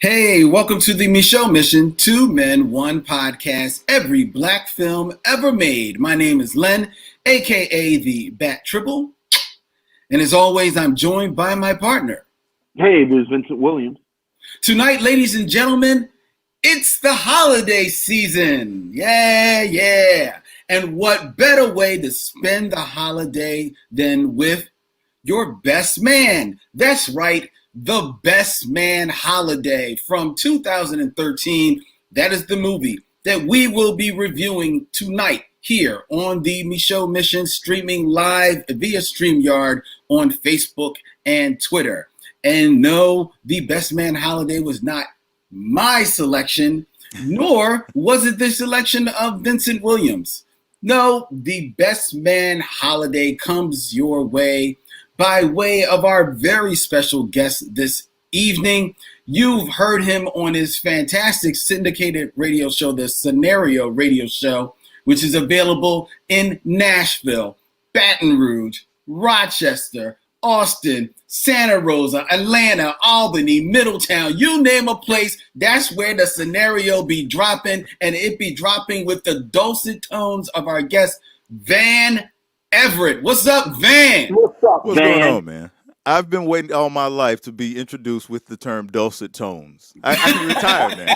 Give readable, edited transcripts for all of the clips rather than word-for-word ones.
Hey, welcome to the Michaud Mission, Two Men, One Podcast, every black film ever made. My name is Len, aka the Bat Triple, and as always, I'm joined by my partner. Hey, this is Vincent Williams. Tonight, ladies and gentlemen, it's the holiday season. Yeah. And what better way to spend the holiday than with your best man? That's right. The Best Man Holiday from 2013. That is the movie that we will be reviewing tonight here on the Michaud Mission, streaming live via StreamYard on Facebook and Twitter. And no, the Best Man Holiday was not my selection, nor was it the selection of Vincent Williams. No, the Best Man Holiday comes your way by way of our very special guest this evening. You've heard him on his fantastic syndicated radio show, the Scenario Radio Show, which is available in Nashville, Baton Rouge, Rochester, Austin, Santa Rosa, Atlanta, Albany, Middletown, you name a place, that's where the Scenario be dropping, and it be dropping with the dulcet tones of our guest, Van Everette. What's up, Van? What's going on, man? I've been waiting all my life to be introduced with the term dulcet tones. I can retire now.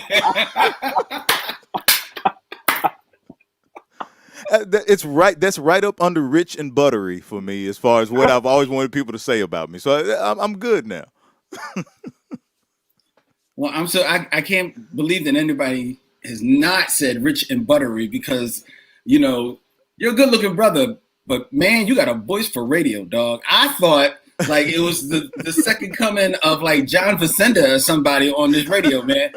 It's right. That's right up under rich and buttery for me, as far as what I've always wanted people to say about me. So I'm good now. Well, I can't believe that anybody has not said rich and buttery because, you know, you're a good-looking brother. But man, you got a voice for radio, dog. I thought like it was the second coming of like John Facenda or somebody on this radio, man.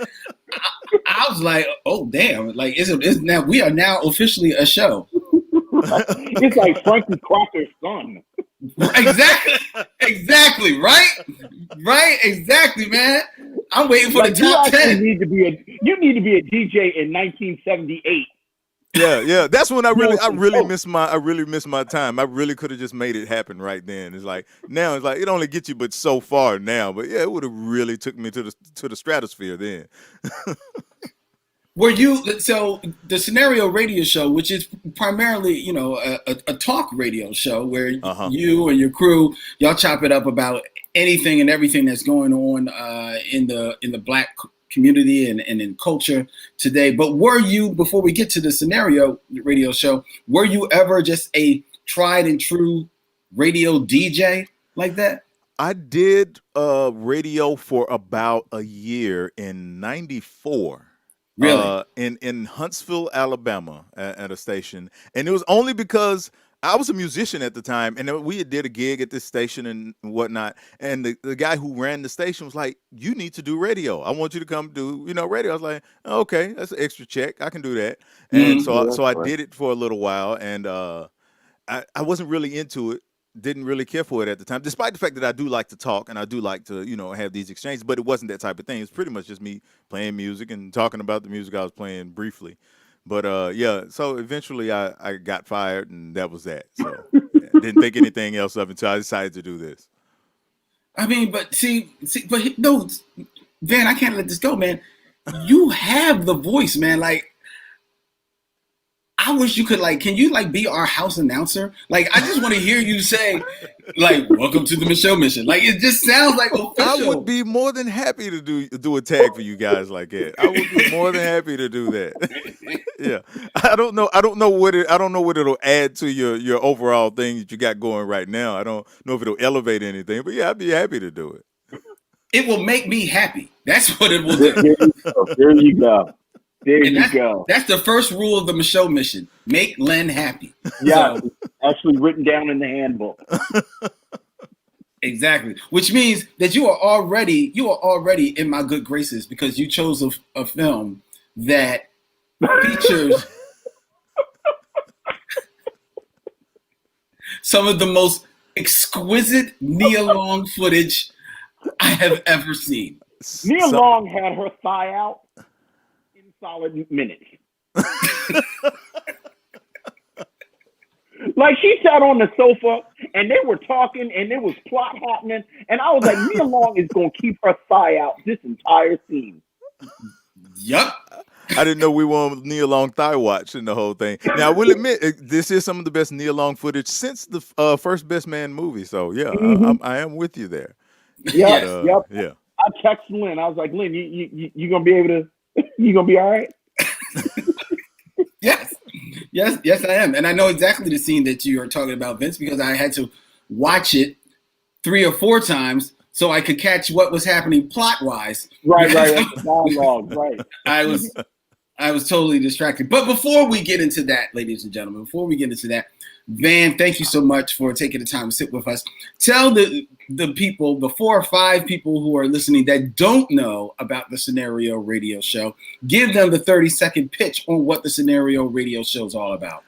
I was like, oh damn, like it's now we are now officially a show. It's like Frankie Crocker's son. Exactly, right, exactly, man. I'm waiting for like the top 10. You need to be a DJ in 1978. Yeah. That's when I really miss my time. I really could have just made it happen right then. It's like now it's like it only gets you but so far now. But yeah, it would have really took me to the stratosphere then. So the Scenario Radio Show, which is primarily, you know, a talk radio show where you and your crew, y'all chop it up about anything and everything that's going on in the black community and in culture today. But were you, before we get to the Scenario Radio Show, were you ever just a tried and true radio DJ like that? I did radio for about a year in '94. Really? In Huntsville, Alabama, at a station, and it was only because I was a musician at the time, and we did a gig at this station and whatnot. And the guy who ran the station was like, "You need to do radio. I want you to come do, radio." I was like, "Okay, that's an extra check. I can do that." And so I did it for a little while, and I wasn't really into it. Didn't really care for it at the time, despite the fact that I do like to talk and I do like to, have these exchanges. But it wasn't that type of thing. It's pretty much just me playing music and talking about the music I was playing briefly. But so eventually I got fired, and that was that. So didn't think anything else of it until I decided to do this. I mean, but no, Van, I can't let this go, man. You have the voice, man. Like, I wish you could, can you, be our house announcer? Like, I just want to hear you say, welcome to the Michaud Mission. Like, it just sounds like official. I would be more than happy to do a tag for you guys like that. I would be more than happy to do that. Yeah. I don't know what it'll add to your overall thing that you got going right now. I don't know if it'll elevate anything, but yeah, I'd be happy to do it. It will make me happy. That's what it will do. There you go. There you go. That's the first rule of the Michaud Mission. Make Len happy. Yeah, so, actually written down in the handbook. Exactly. Which means that you are already in my good graces because you chose a film that features some of the most exquisite Nia Long footage I have ever seen. Nia Long had her thigh out in solid minutes. Like she sat on the sofa and they were talking and there was plot happening, and I was like, Nia Long is gonna keep her thigh out this entire scene. Yup. I didn't know we were on Nia Long thigh watch in the whole thing. Now I will admit this is some of the best Nia Long footage since the first Best Man movie. So yeah, Mm-hmm. I am with you there. Yep, Yes. yep. Yeah. I texted Lynn. I was like, Lynn, you gonna be able to? You gonna be all right? Yes. Yes, I am. And I know exactly the scene that you are talking about, Vince, because I had to watch it 3 or 4 times so I could catch what was happening plot-wise. Right. That's the dialogue, right? I was totally distracted. But before we get into that, ladies and gentlemen, Van, thank you so much for taking the time to sit with us. Tell the people, the 4 or 5 people who are listening that don't know about the Scenario Radio Show, give them the 30-second pitch on what the Scenario Radio Show is all about.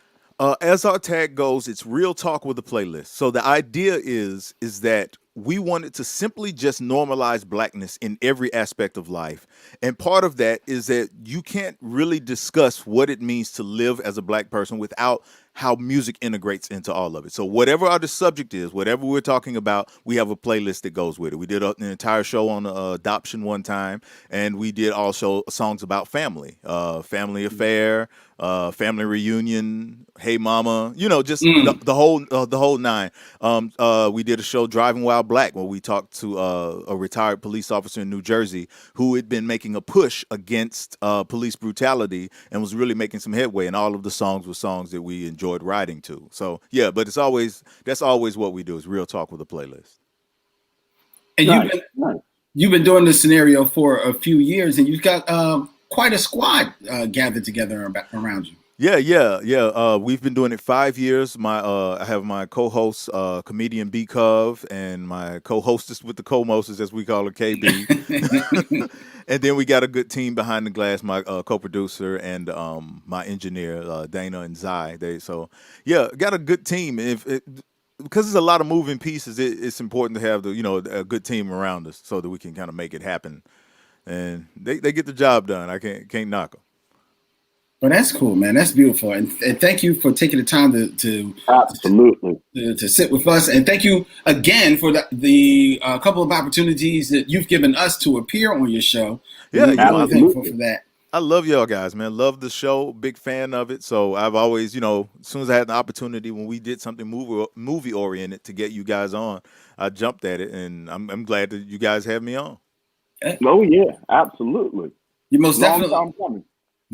As our tag goes, it's real talk with a playlist. So the idea is that we wanted to simply just normalize blackness in every aspect of life. And part of that is that you can't really discuss what it means to live as a black person without how music integrates into all of it. So whatever the subject is, whatever we're talking about, we have a playlist that goes with it. We did an entire show on adoption one time, and we did also songs about family, family affair, family reunion, hey mama, just the whole nine. We did a show, Driving While Black, where we talked to a retired police officer in New Jersey who had been making a push against police brutality and was really making some headway. And all of the songs were songs that we enjoyed writing to. So yeah, but that's always what we do, is real talk with a playlist. And you've been doing this Scenario for a few years, and you've got quite a squad gathered together around you. Yeah. We've been doing it 5 years. I have my co-host, comedian B Cove, and my co-hostess with the co-mostess, as we call her, KB. And then we got a good team behind the glass, my co-producer and my engineer, Dana and Zai. Got a good team. Because there's a lot of moving pieces, it's important to have a good team around us so that we can kind of make it happen. And they get the job done. I can't knock them. Well, that's cool, man. That's beautiful, and thank you for taking the time to Absolutely to sit with us, and thank you again for the couple of opportunities that you've given us to appear on your show. Yeah, we're really thankful for that. I love y'all guys, man. Love the show. Big fan of it. So I've always, as soon as I had the opportunity when we did something movie oriented to get you guys on, I jumped at it, and I'm glad that you guys have me on. Oh yeah, absolutely. You most definitely.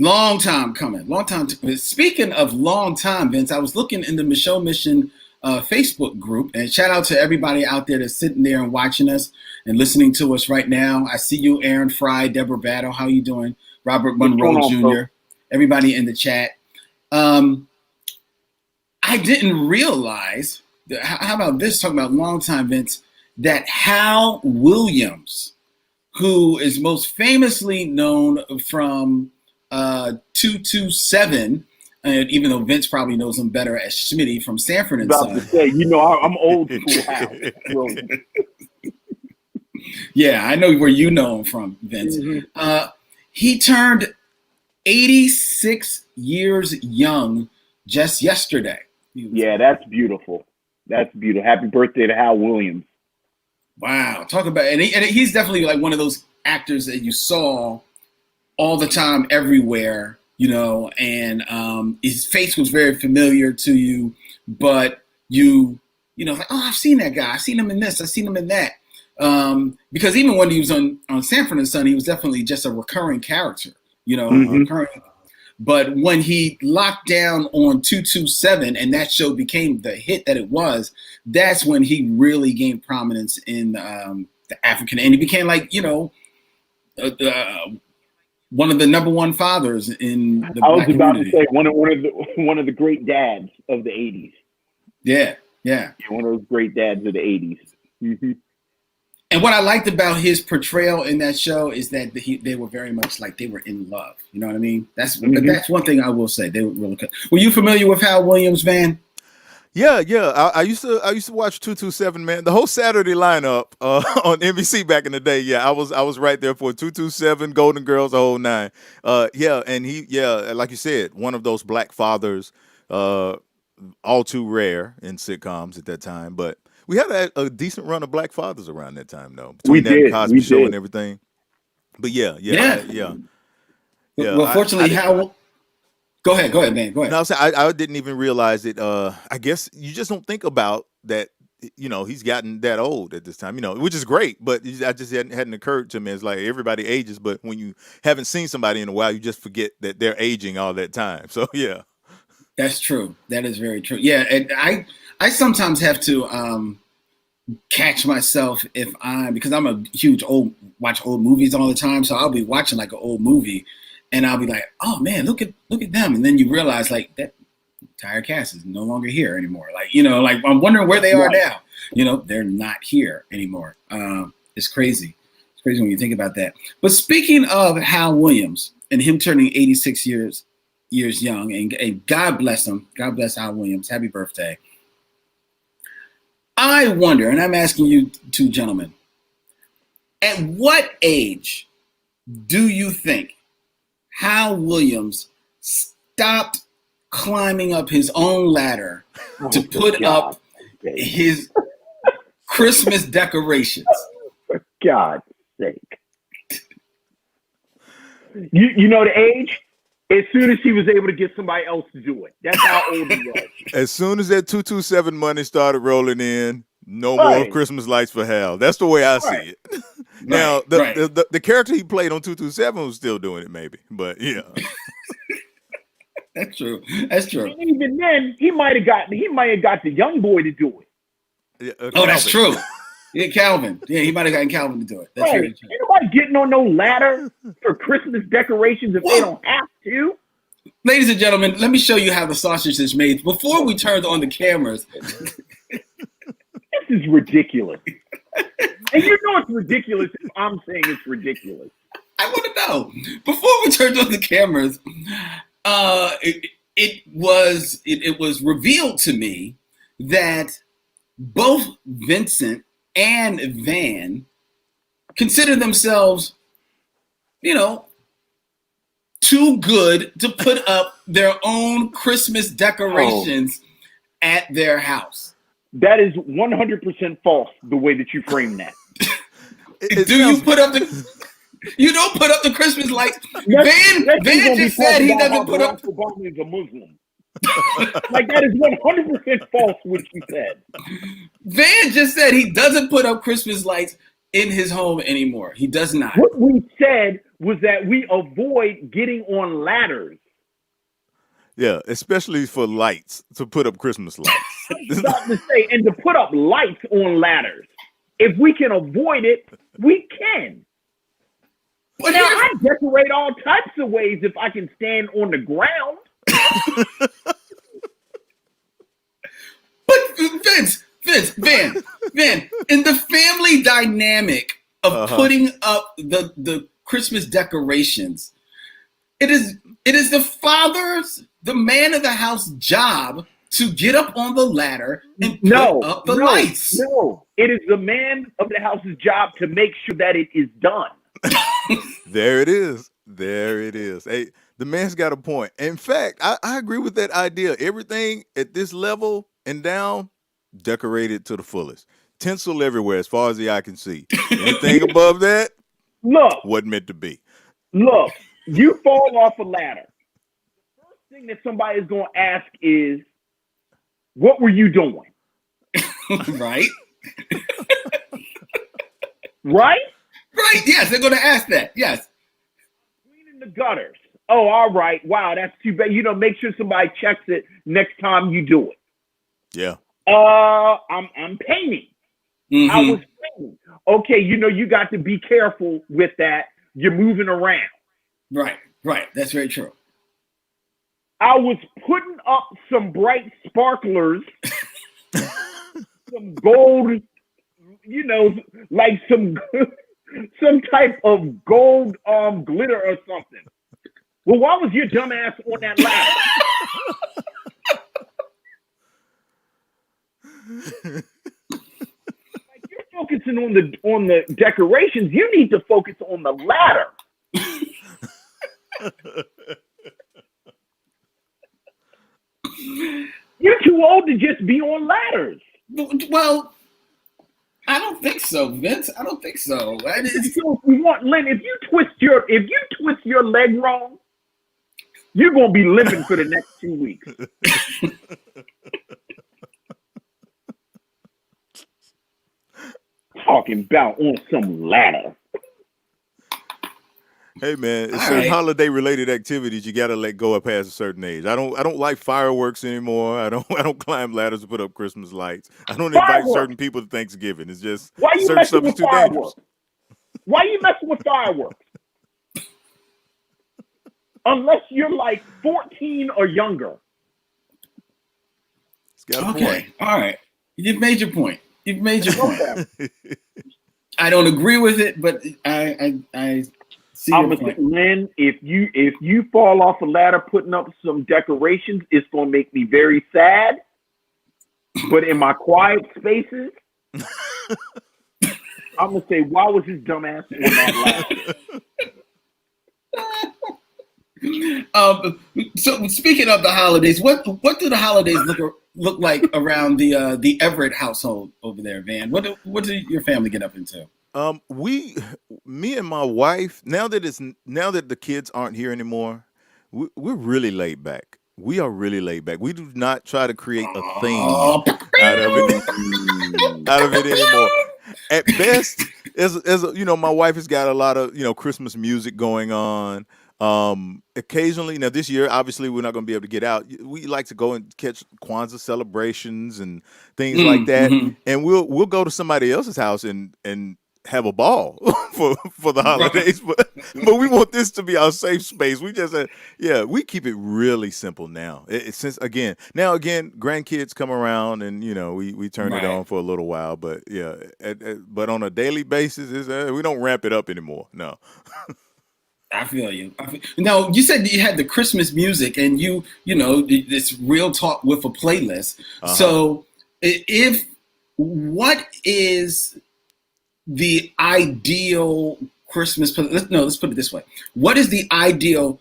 Long time coming. Long time. Speaking of long time, Vince, I was looking in the Michelle Mission Facebook group, and shout out to everybody out there that's sitting there and watching us and listening to us right now. I see you, Aaron Fry, Deborah Battle. How you doing? Robert Monroe Jr., everybody in the chat. I didn't realize, how about this, talking about long time, Vince, that Hal Williams, who is most famously known from 227, and even though Vince probably knows him better as Schmitty from Sanford and Son. To say, I'm old school Hal. Yeah, I know where you know him from, Vince. Mm-hmm. He turned 86 years young just yesterday. Yeah, that's beautiful. That's beautiful. Happy birthday to Hal Williams. Wow, talk about and he's definitely like one of those actors that you saw all the time, everywhere, and his face was very familiar to you, but like, oh, I've seen that guy. I've seen him in this. I've seen him in that. Because even when he was on Sanford and Son, he was definitely just a recurring character, recurring. But when he locked down on 227 and that show became the hit that it was, that's when he really gained prominence in the African, and he became like, one of the number one fathers in the I was Black about community. to say one of the great dads of the 80s. Yeah. One of those great dads of the 80s. Mm-hmm. And what I liked about his portrayal in that show is that they were very much like they were in love. You know what I mean? That's one thing I will say. They were really good. Were you familiar with Hal Williams, Van? Yeah. I used to watch 227, man. The whole Saturday lineup on NBC back in the day. Yeah, I was right there for 227, Golden Girls, the whole nine. And he, like you said, one of those black fathers. all too rare in sitcoms at that time. But we had a decent run of black fathers around that time, though, We between that and did. Cosby We Show and did. everything. But yeah, Yeah. yeah. Well, I fortunately, did. how? Go ahead, man. Go No, ahead. I didn't even realize it. I guess you just don't think about that. He's gotten that old at this time. Which is great, but I just hadn't occurred to me. It's like everybody ages, but when you haven't seen somebody in a while, you just forget that they're aging all that time. So yeah, That's true. That is very true. Yeah, and I sometimes have to catch myself because I'm a huge watch old movies all the time. So I'll be watching like an old movie, and I'll be like, oh man, look at them, and then you realize like that entire cast is no longer here anymore. Like like I'm wondering where they are now. They're not here anymore. It's crazy. It's crazy when you think about that. But speaking of Hal Williams and him turning 86 years young, and God bless him. God bless Hal Williams. Happy birthday. I wonder, and I'm asking you two gentlemen, at what age do you think Hal Williams stopped climbing up his own ladder to put up his Christmas decorations? For God's sake. You know the age? As soon as he was able to get somebody else to do it. That's how old he was. as soon as that 227 money started rolling in, no more Christmas lights for Hal. That's the way I see it. Now, the character he played on 227 was still doing it, maybe, but yeah. That's true. That's true. And even then, he might have got the young boy to do it. Yeah, that's true. Yeah, Calvin. Yeah, he might have gotten Calvin to do it. That's very true. Ain't nobody getting on no ladder for Christmas decorations if they don't have to. Ladies and gentlemen, let me show you how the sausage is made. Before we turned on the cameras. This is ridiculous. And you know it's ridiculous if I'm saying it's ridiculous. I want to know. Before we turned on the cameras, it was revealed to me that both Vincent and Van consider themselves, too good to put up their own Christmas decorations at their house. That is 100% false, the way that you frame that. You put up you don't put up the Christmas lights. Van just said he doesn't put up. Obama is a Muslim. Like, that is 100% false, what you said. Van just said he doesn't put up Christmas lights in his home anymore. He does not. What we said was that we avoid getting on ladders. Yeah, especially for lights, to put up Christmas lights. I was about to say, and to put up lights on ladders. If we can avoid it, we can. But now, I decorate all types of ways if I can stand on the ground. But Van, in the family dynamic of putting up the Christmas decorations, it is the man of the house job to get up on the ladder and put up the lights. No, it is the man of the house's job to make sure that it is done. There it is. Hey, the man's got a point. In fact, I agree with that idea. Everything at this level and down, decorated to the fullest. Tinsel everywhere as far as the eye can see. Anything above that, wasn't meant to be. Look, you fall off a ladder. The first thing that somebody is going to ask is, what were you doing? Right? Right? Right, yes, they're going to ask that, yes. Cleaning the gutters. Oh, all right. Wow, that's too bad. Make sure somebody checks it next time you do it. Yeah. I'm painting. Mm-hmm. I was painting. Okay, you got to be careful with that. You're moving around. Right. That's very true. I was putting up some bright sparklers, some gold, like some type of gold glitter or something. Well, why was your dumb ass on that ladder? Like, you're focusing on the decorations. You need to focus on the ladder. You're too to just be on ladders. Well, I don't think so, Vince. I don't think so. So if you want, Lynn, if you twist your leg wrong, you're gonna be limping for the next 2 weeks. Talking about on some ladder. Hey man, it's All certain right. holiday related activities you gotta let go of past a certain age. I don't like fireworks anymore. I don't climb ladders to put up Christmas lights. I don't invite Fireworks. certain people to Thanksgiving. It's just Why you certain messing stuff is with too dangerous. fireworks? Why you messing with fireworks? Unless you're like 14 or younger. It's got a Okay. All right. You've made your point. You've made your point. Okay. I don't agree with it, but I see your point. Lynn, if you fall off a ladder putting up some decorations, it's gonna make me very sad. But in my quiet spaces, I'm gonna say, why was his dumbass on that ladder? So speaking of the holidays, what do the holidays look like around the Everette household over there, Van? What do your family get up into? Me and my wife, now that the kids aren't here anymore, we're really laid back. We are really laid back. We do not try to create a theme out of it anymore. At best, as my wife has got a lot of Christmas music going on. Occasionally, now this year, obviously, we're not going to be able to get out. We like to go and catch Kwanzaa celebrations and things like that, and we'll go to somebody else's house and have a ball for the holidays. But we want this to be our safe space. We just we keep it really simple now. Since grandkids come around and we turn it on for a little while. But but on a daily basis, we don't ramp it up anymore. No. I feel you. Now, you said you had the Christmas music and this real talk with a playlist. Uh-huh. So what is the ideal Christmas? Let's put it this way. What is the ideal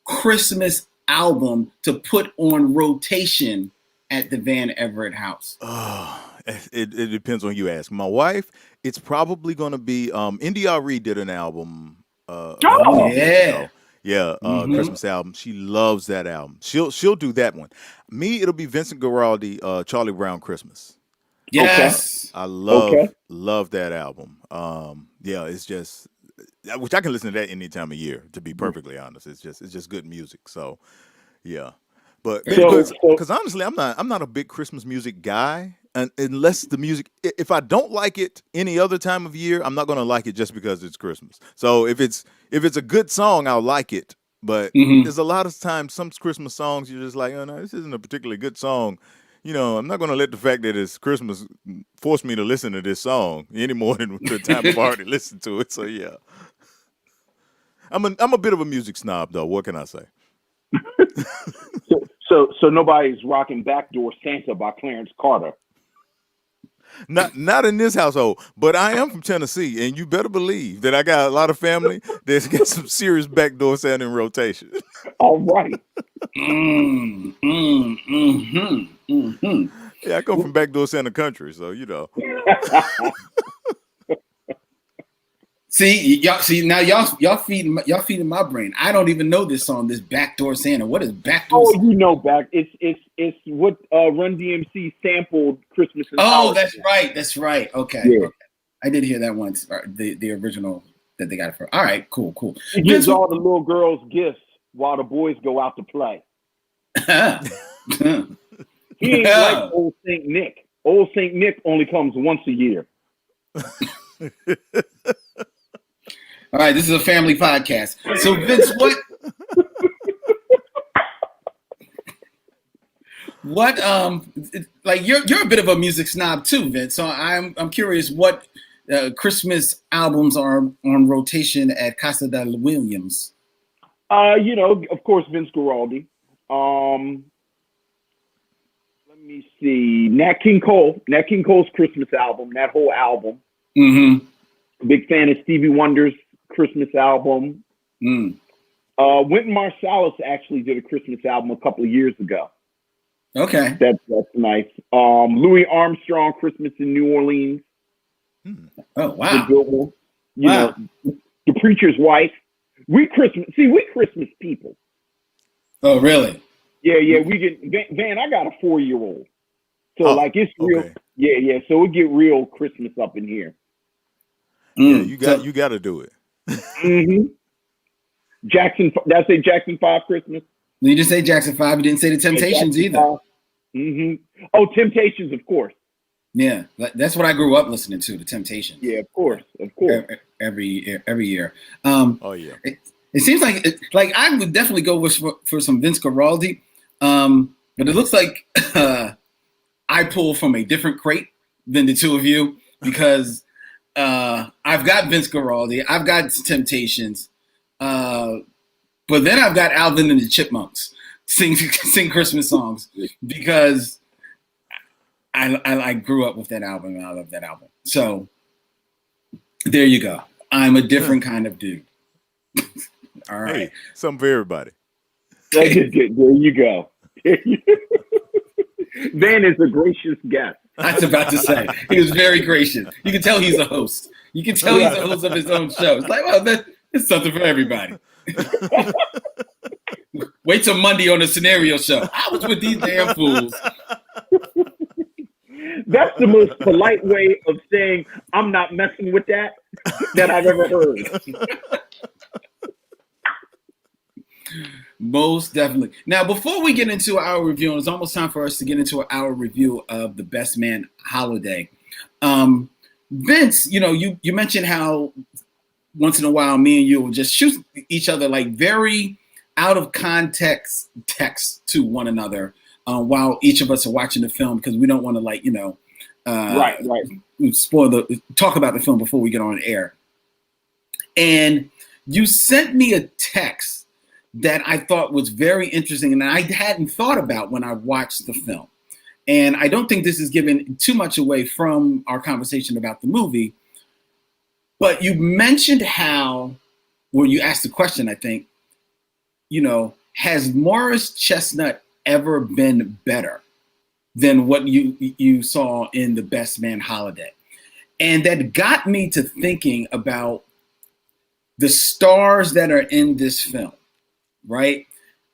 Christmas album to put on rotation at the Van Everette house? It depends on who you ask. My wife, it's probably going to be NDRE did an album. Christmas album. She loves that album. She'll do that one. Me, it'll be Vincent Guaraldi, Charlie Brown Christmas. Yes, I love that album. It's just, which I can listen to that any time of year. To be perfectly honest, it's just good music. So, yeah. But because honestly, I'm not a big Christmas music guy. And unless the music, if I don't like it any other time of year, I'm not going to like it just because it's Christmas. So if it's a good song, I'll like it. But there's a lot of times some Christmas songs you're just like, oh no, this isn't a particularly good song. I'm not going to let the fact that it's Christmas force me to listen to this song any more than the time I've already listened to it. So yeah, I'm a bit of a music snob though. What can I say? So nobody's rocking "Backdoor Santa" by Clarence Carter. Not in this household, but I am from Tennessee, and you better believe that I got a lot of family that's got some serious Backdoor Santa in rotation. All right. Yeah, I come from Backdoor Santa country, so Y'all feeding my brain. I don't even know this song, this Backdoor Santa. What is Backdoor Santa? It's what Run DMC sampled Christmas in College. That's right. Okay. Yeah. Okay. I did hear that once, the original that they got it for. All right, cool. He gives all the little girls gifts while the boys go out to play. He ain't like Old St. Nick. Old St. Nick only comes once a year. All right, this is a family podcast. So Vince, what like you're a bit of a music snob too, Vince. So I'm curious what Christmas albums are on rotation at Casa de Williams. Of course, Vince Guaraldi. Let me see, Nat King Cole's Christmas album, that whole album. Big fan of Stevie Wonder's Christmas album. Wynton Marsalis actually did a Christmas album a couple of years ago. Okay. That's nice. Louis Armstrong, Christmas in New Orleans, Hmm. Oh the wow. good one. You Wow. know, the preacher's wife. We Christmas people. Oh really? Yeah. We get Van. I got a 4-year-old, so Oh, like it's real. okay. Yeah. So it get real Christmas up in here. Yeah, So you got to do it. Mm-hmm. Jackson. Did I say Jackson 5 Christmas? you didn't say Jackson 5. You didn't say the Yeah, Temptations Jackson either. 5. Mm-hmm. Oh, Temptations, of course. Yeah, that's what I grew up listening to. The Temptations. Yeah, of course. Every year. Oh yeah. It seems like I would definitely go for some Vince Guaraldi, but it looks like I pull from a different crate than the two of you because I've got Vince Guaraldi, I've got Temptations, but then I've got Alvin and the Chipmunks sing Christmas songs because I grew up with that album and I love that album. So there you go. I'm a different kind of dude. All right. Hey, something for everybody. There you go. Van is a gracious guest. I was about to say he was very gracious. You can tell he's a host. You can tell he's a host of his own show. It's like, well, it's something for everybody. Wait till Monday on the scenario show. I was with these damn fools. That's the most polite way of saying I'm not messing with that I've ever heard. Most definitely. Now, before we get into our review, and it's almost time for us to get into our review of the Best Man Holiday. Vince, you mentioned how once in a while me and you will just shoot each other like very out of context texts to one another while each of us are watching the film because we don't want to right. talk about the film before we get on air. And you sent me a text that I thought was very interesting and I hadn't thought about when I watched the film. And I don't think this is giving too much away from our conversation about the movie, but you mentioned how, when you asked the question, I think, has Morris Chestnut ever been better than what you saw in The Best Man Holiday? And that got me to thinking about the stars that are in this film, right?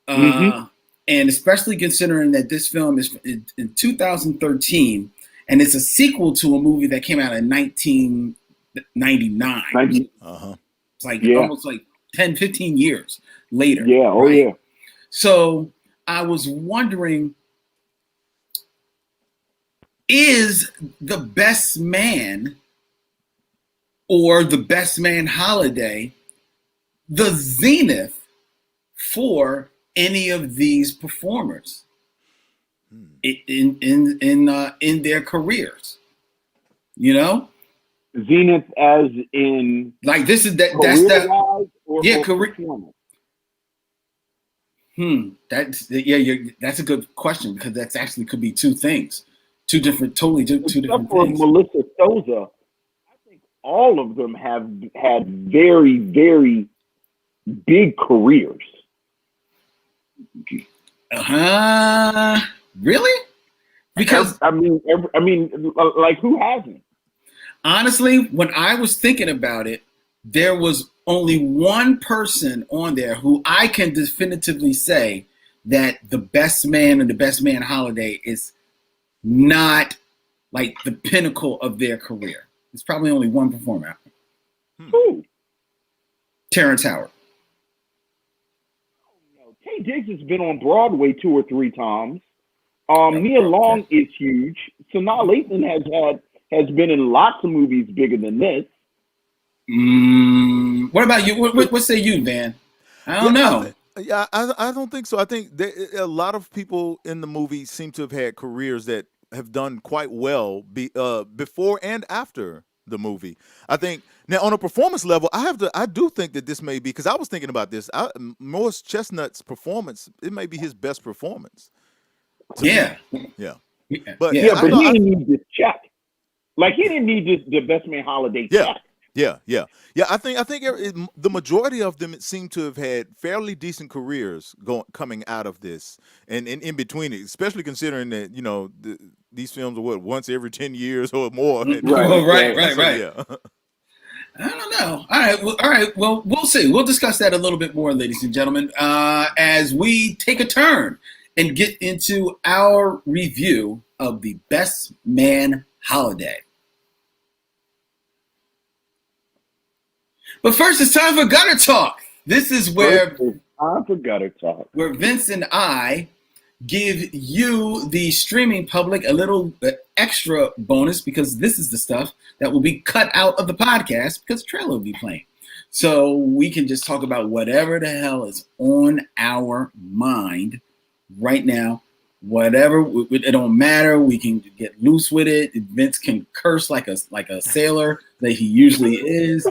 Mm-hmm. And especially considering that this film is in 2013 and it's a sequel to a movie that came out in 1999. Uh-huh. It's like almost like 10, 15 years later. Yeah, oh right? yeah. So I was wondering, is The Best Man or The Best Man Holiday the zenith for any of these performers in their careers? Zenith as in like this is that's career. That's a good question because that's actually could be two things, two different things. Melissa Souza, I think all of them have had very, very big careers. Really? Because I mean, like who hasn't? Honestly, when I was thinking about it, there was only one person on there who I can definitively say that The Best Man and The Best Man Holiday is not like the pinnacle of their career. It's probably only one performer. Who? Terrence Howard. Tay Diggs has been on Broadway 2 or 3 times. Nia Long is huge. Sanaa Lathan has been in lots of movies bigger than this. What about you? What say you, Van? I don't know. I don't think so. I think a lot of people in the movie seem to have had careers that have done quite well before and after the movie. I think now on a performance level, I do think that this may be, because I was thinking about this. Morris Chestnut's performance, it may be his best performance. Yeah. But he didn't need this check. Like he didn't need the Best Man Holiday check. Yeah, yeah, yeah. The majority of them seem to have had fairly decent careers coming out of this, and in between it, especially considering that these films are what, once every 10 years or more. Right, Well, right, right. right, So right. yeah, I don't know. All right. Well, we'll see. We'll discuss that a little bit more, ladies and gentlemen, as we take a turn and get into our review of the Best Man Holiday. But first, it's time for Gutter Talk. This is where I forgot to talk. where Vince and I give you, the streaming public, a little extra bonus, because this is the stuff that will be cut out of the podcast because the trailer will be playing. So we can just talk about whatever the hell is on our mind right now. Whatever, it don't matter. We can get loose with it. Vince can curse like a sailor that he usually is.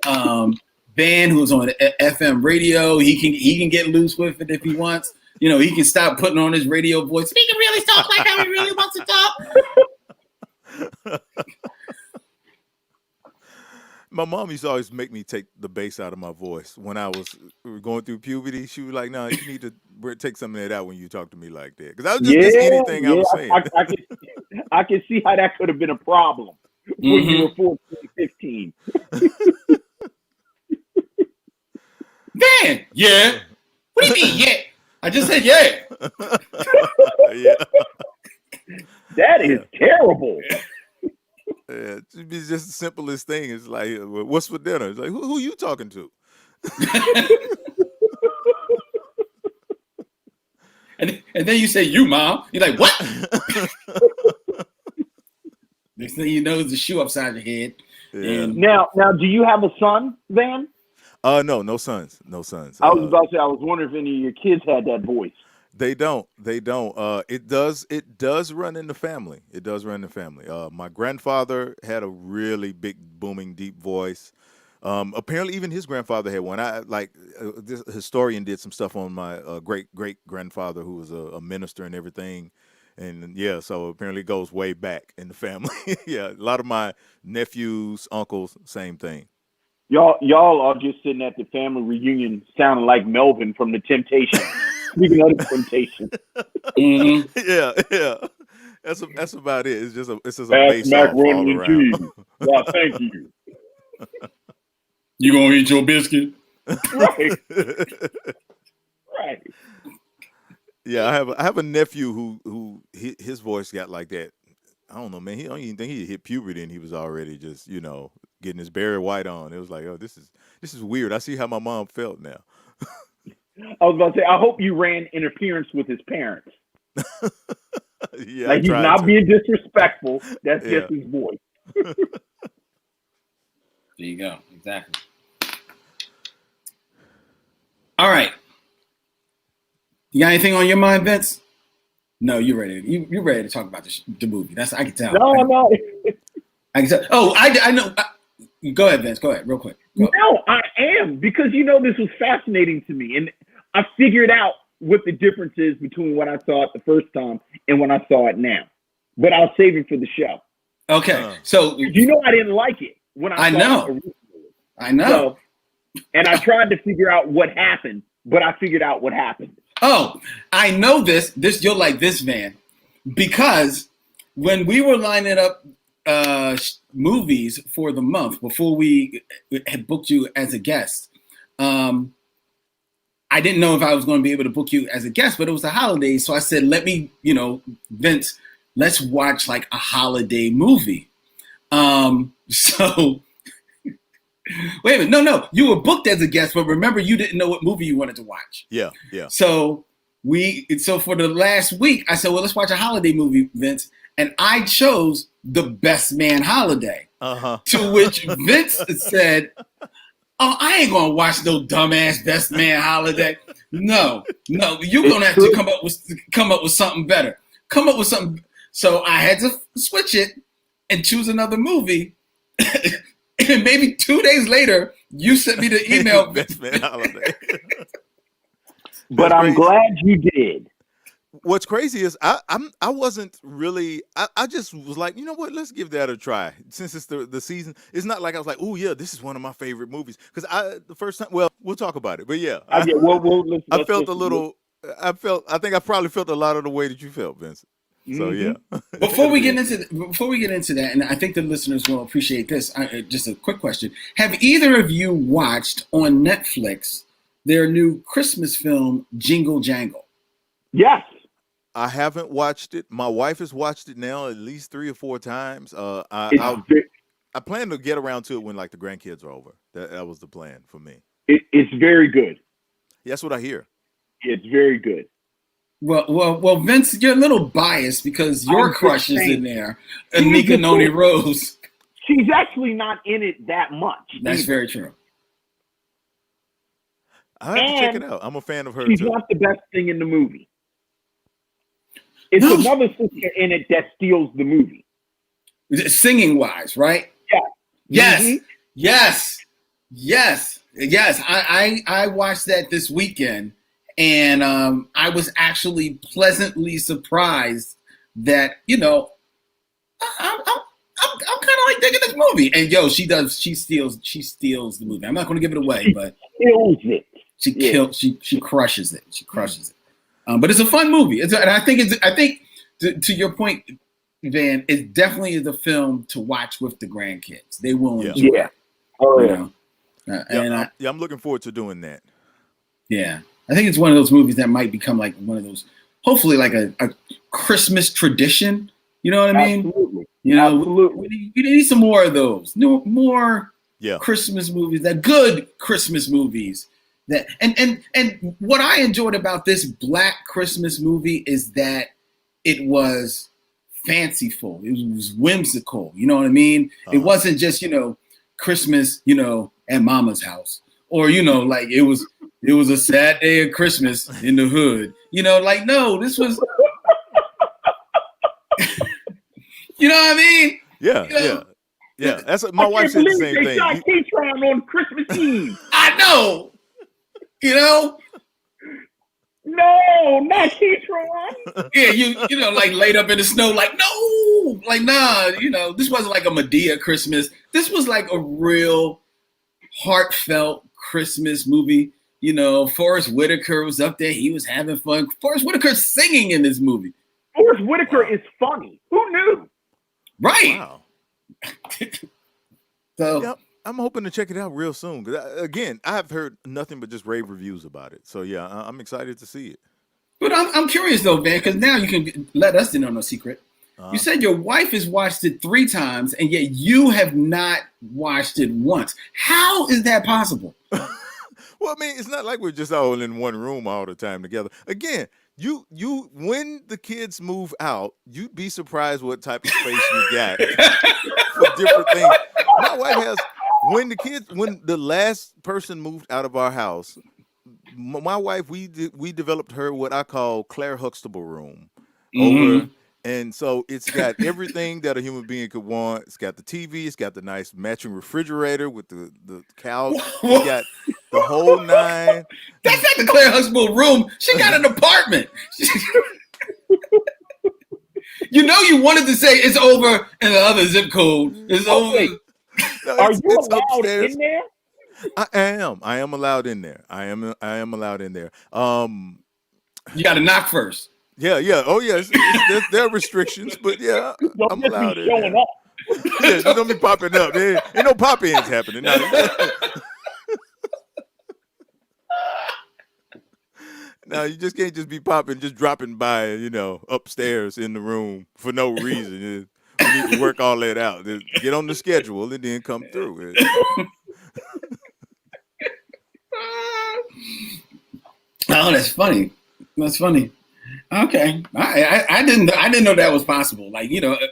Van, who's on FM radio, he can get loose with it if he wants. He can stop putting on his radio voice. He can really talk like how he really wants to talk. my mom used to always make me take the bass out of my voice when I was going through puberty. She was like, "No, you need to take some of that out when you talk to me like that," because I was just anything I was saying. I can see how that could have been a problem when you were 14, 15. Man, yeah. What do you mean, yeah? I just said yeah. Yeah. That is terrible. Yeah, it's just the simplest thing. It's like, what's for dinner? It's like, who you talking to? and then you say, you, Mom. You're like, what? Next thing you know, there's a shoe upside your head. Yeah. And Now, do you have a son, Van? No sons. No sons. I was about to say, I was wondering if any of your kids had that voice. They don't. It does run in the family. It does run in the family. My grandfather had a really big, booming, deep voice. Apparently, even his grandfather had one. This historian did some stuff on my great grandfather, who was a minister and everything. And yeah, so apparently it goes way back in the family. Yeah, a lot of my nephews, uncles, same thing. Y'all are just sitting at the family reunion sounding like Melvin from The Temptations. Speaking of The Temptations. mm-hmm. Yeah. That's about it. It's just a That's base off all macaroni and around. cheese. Well, thank you. You gonna eat your biscuit? Right. Right. Yeah, I have a nephew who his voice got like that. I don't know, man. He don't even think he hit puberty and he was already just, getting his Barry White on. It was like, oh, this is weird. I see how my mom felt now. I was about to say, I hope you ran interference with his parents. Yeah, like, he's not being disrespectful. That's just his voice. There you go. Exactly. All right. You got anything on your mind, Vince? No, you're ready. You're ready to talk about the movie. I can tell. No. I can tell. Oh, I know. Go ahead, Vince. Go ahead, real quick. Go. No, I am, because this was fascinating to me, and I figured out what the difference is between when I saw it the first time and when I saw it now. But I'll save it for the show. Okay, so I didn't like it when I saw it originally. I know. So, and I tried to figure out what happened, but I figured out what happened. Oh, I know this. You'll like this, man, because when we were lining up movies for the month before we had booked you as a guest, I didn't know if I was going to be able to book you as a guest, but it was the holidays, so I said, let me, Vince, let's watch like a holiday movie. So. Wait a minute. No. You were booked as a guest, but remember, you didn't know what movie you wanted to watch. Yeah. So for the last week, I said, well, let's watch a holiday movie, Vince. And I chose The Best Man Holiday. Uh-huh. To which Vince said, oh, I ain't going to watch no dumbass Best Man Holiday. No, you're going to have to come up with something better. Come up with something. So I had to switch it and choose another movie. And maybe 2 days later, you sent me the email. Best Man Holiday. But I'm glad you did. What's crazy is I wasn't really I just was like, you know what, let's give that a try. Since it's the season, it's not like I was like, oh yeah, this is one of my favorite movies. Because I the first time, well, we'll talk about it. But yeah, Yeah, well, I felt a little I think I probably felt a lot of the way that you felt, Vincent. So yeah. Before It'll we be get interesting. into that, and I think the listeners will appreciate this. Just a quick question: have either of you watched on Netflix their new Christmas film, Jingle Jangle? Yes. I haven't watched it. My wife has watched it now at least 3 or 4 times. It's I plan to get around to it when like the grandkids are over. That was the plan for me. it's very good. That's what I hear. It's very good. Well, Vince, you're a little biased because your I'm crush just is saying. in there, Anika Noni Rose. She's actually not in it that much. That's either. very true. I have to check it And out. I'm a fan of her she's too. not the best thing in the movie. It's No. another sister in it that steals the movie. Singing wise, right? Yeah. Yes, Mhm. yes. I watched that this weekend, and I was actually pleasantly surprised that I'm kind of like digging this movie. And she steals the movie. I'm not going to give it away, but Kills it. she crushes it. She crushes it. But it's a fun movie. And I think to your point, Van, it definitely is a film to watch with the grandkids. They will enjoy Yeah. it. Oh You yeah. know? I'm looking forward to doing that. Yeah. I think it's one of those movies that might become like one of those, hopefully like a Christmas tradition. You know what I mean? Absolutely. We need some more of those. More Yeah. Christmas movies, that good Christmas movies. That and what I enjoyed about this Black Christmas movie is that it was fanciful. It was whimsical. You know what I mean? It wasn't just, Christmas, at mama's house. Or, like it was a sad day of Christmas in the hood. No, this was you know what I mean? Yeah. That's my wife said the same they shot thing. K-Tron on Christmas Eve. I know. No, not K-Tron. Yeah, like laid up in the snow, like, no, like, nah, this wasn't like a Medea Christmas. This was like a real heartfelt Christmas movie. Forrest Whitaker was up there. He was having fun. Forrest Whitaker's singing in this movie. Forrest Whitaker is funny. Who knew? Right. Wow. So, Yep. I'm hoping to check it out real soon. Because again, I have heard nothing but just rave reviews about it. So yeah, I'm excited to see it. but I'm curious though, Van, because now you can let us in on a secret. You said your wife has watched it 3 times, and yet you have not watched it once. How is that possible? Well, I mean, it's not like we're just all in one room all the time together. Again, you when the kids move out, you'd be surprised what type of space you got for different things. My wife has when the last person moved out of our house, my wife we developed her what I call Claire Huxtable room over. And so it's got everything that a human being could want. It's got the TV. It's got the nice matching refrigerator with the couch. It's got the whole 9. That's not the Claire Huxtable room. She got an apartment. You wanted to say it's over in the other zip code. It's over. No, Are you it's allowed upstairs. in there? I am allowed in there. I am allowed in there. You got to knock first. Yeah. Oh, yeah. There are restrictions, but yeah, Don't I'm just allowed be in showing there. up. Yeah, just don't be popping up. There ain't no pop-ins happening. No, you just can't just be just dropping by, upstairs in the room for no reason. We need to work all that out. Just get on the schedule and then come through. Oh, that's funny. That's funny. Okay, I didn't know that was possible. Like,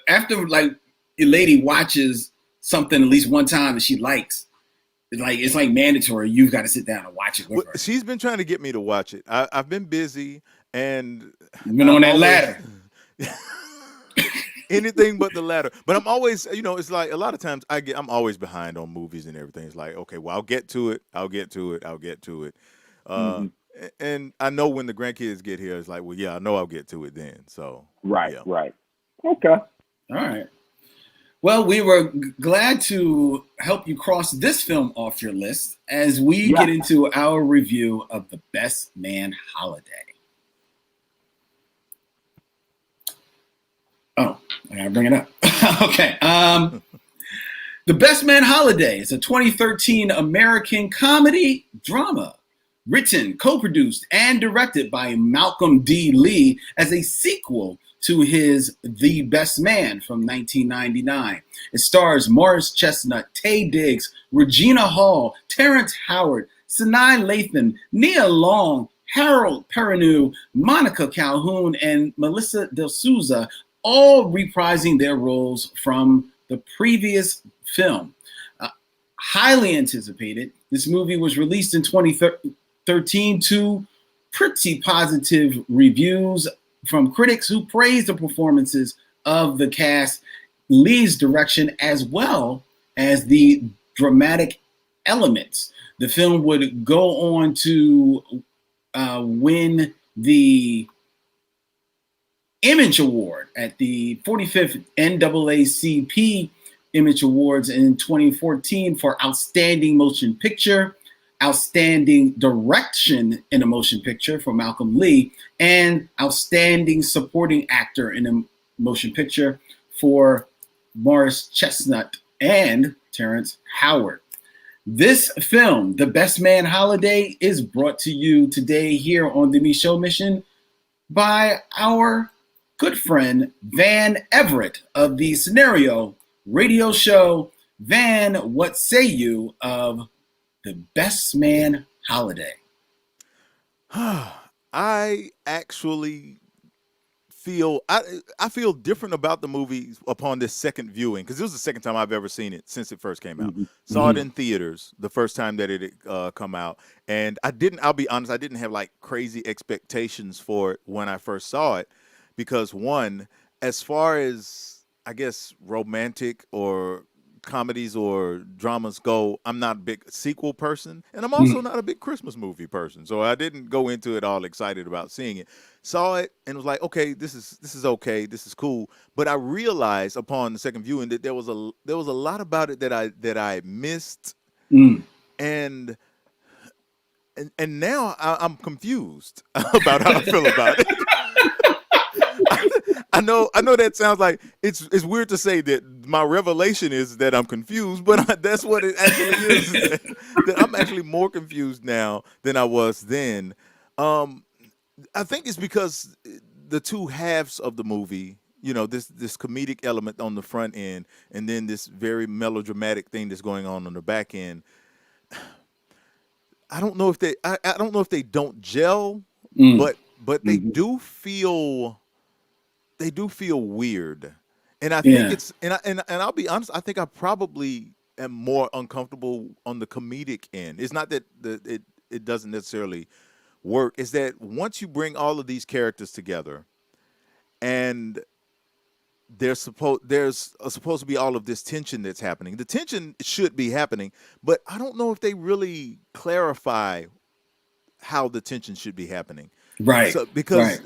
after like a lady watches something at least one time that she likes, it's like mandatory. You've got to sit down and watch it with her. She's been trying to get me to watch it. I've been busy and You've been on that ladder. Anything but the ladder. But I'm always, it's like a lot of times I'm always behind on movies and everything. It's like, okay, well, I'll get to it. And I know when the grandkids get here, it's like, well, yeah, I know I'll get to it then. So Right, yeah. right. Okay. All right. Well, we were glad to help you cross this film off your list as we Yeah. get into our review of The Best Man Holiday. Oh, I gotta bring it up. Okay. The Best Man Holiday is a 2013 American comedy drama written, co-produced, and directed by Malcolm D. Lee as a sequel to his The Best Man from 1999. It stars Morris Chestnut, Taye Diggs, Regina Hall, Terrence Howard, Sinai Lathan, Nia Long, Harold Perrineau, Monica Calhoun, and Melissa Del Souza, all reprising their roles from the previous film. Highly anticipated, this movie was released in 2013 to pretty positive reviews from critics who praised the performances of the cast, Lee's direction, as well as the dramatic elements. The film would go on to win the Image Award at the 45th NAACP Image Awards in 2014 for Outstanding Motion Picture, Outstanding Direction in a Motion Picture for Malcolm Lee, and Outstanding Supporting Actor in a Motion Picture for Morris Chestnut and Terrence Howard. This film, The Best Man Holiday, is brought to you today here on the Me Show Mission by our good friend Van Everette of the Scenario radio show. Van, what say you of The Best Man Holiday? I actually feel I feel different about the movie upon this second viewing, because this was the second time I've ever seen it since it first came out. Mm-hmm. Saw it in theaters the first time that it come out, and I'll be honest, I didn't have like crazy expectations for it when I first saw it, because one, as far as I guess romantic or comedies or dramas go, I'm not a big sequel person, and I'm also not a big Christmas movie person. So I didn't go into it all excited about seeing it. Saw it and was like, okay, this is okay, this is cool. But I realized upon the second viewing that there was a lot about it that I missed, and now I'm confused about how I feel about it. I know that sounds like it's weird to say that my revelation is that I'm confused, but that's what it actually is. That I'm actually more confused now than I was then. I think it's because the two halves of the movie, this comedic element on the front end, and then this very melodramatic thing that's going on the back end. I don't know if they don't gel, but they do feel weird. And I think it's and I'll be honest, I think I probably am more uncomfortable on the comedic end. It's not that it doesn't necessarily work. It's that once you bring all of these characters together, and there's supposed to be all of this tension that's happening. The tension should be happening, but I don't know if they really clarify how the tension should be happening. Right. So because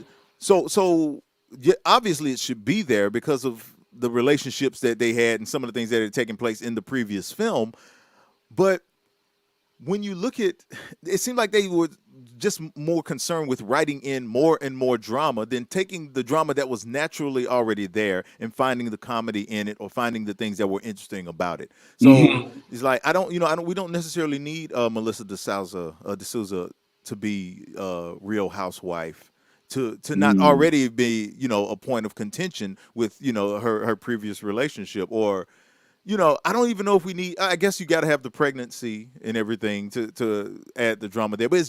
yeah, obviously it should be there because of the relationships that they had and some of the things that had taken place in the previous film. But when you look at it, seemed like they were just more concerned with writing in more and more drama than taking the drama that was naturally already there and finding the comedy in it or finding the things that were interesting about it. So it's like we don't necessarily need Melissa D'Souza to be Real Housewife to not already be a point of contention with her previous relationship, or I don't even know if we need. I guess you got to have the pregnancy and everything to add the drama there. But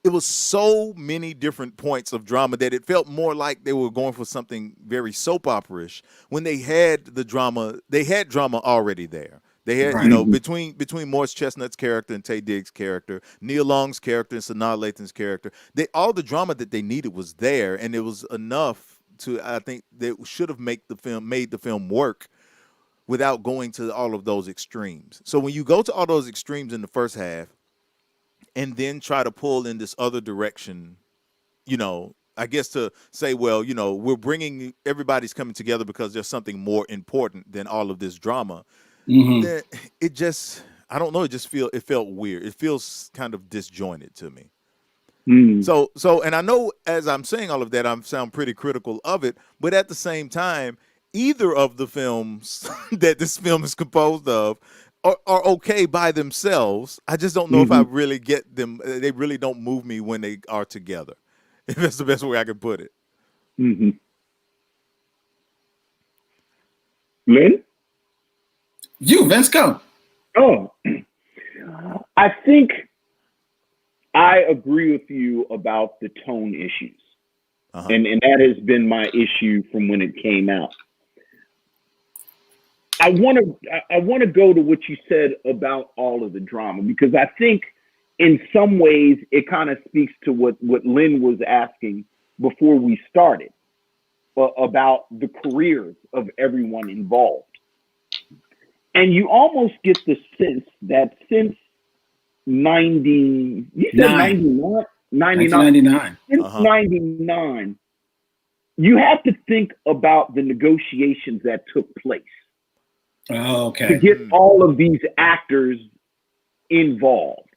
it was so many different points of drama that it felt more like they were going for something very soap opera-ish when they had the drama. They had drama already there. They had, between Morris Chestnut's character and Taye Diggs' character, Nia Long's character and Sanaa Lathan's character, all the drama that they needed was there, and it was enough to. I think they should have made the film work without going to all of those extremes. So when you go to all those extremes in the first half, and then try to pull in this other direction, you know, I guess to say, well, you know, we're bringing everybody's coming together because there's something more important than all of this drama. Mm-hmm. Then it just, I don't know, it felt weird. It feels kind of disjointed to me. Mm. So, and I know as I'm saying all of that, I sound pretty critical of it, but at the same time, either of the films that this film is composed of are okay by themselves. I just don't know if I Mm-hmm. really get them. They really don't move me when they are together. If that's the best way I can put it. Mm-hmm. Lynn? You, Vince, go. Oh, I think I agree with you about the tone issues. Uh-huh. And that has been my issue from when it came out. I want to go to what you said about all of the drama, because I think in some ways it kind of speaks to what Lynn was asking before we started about the careers of everyone involved. And you almost get the sense that since 99, since 99, you have to think about the negotiations that took place to get all of these actors involved.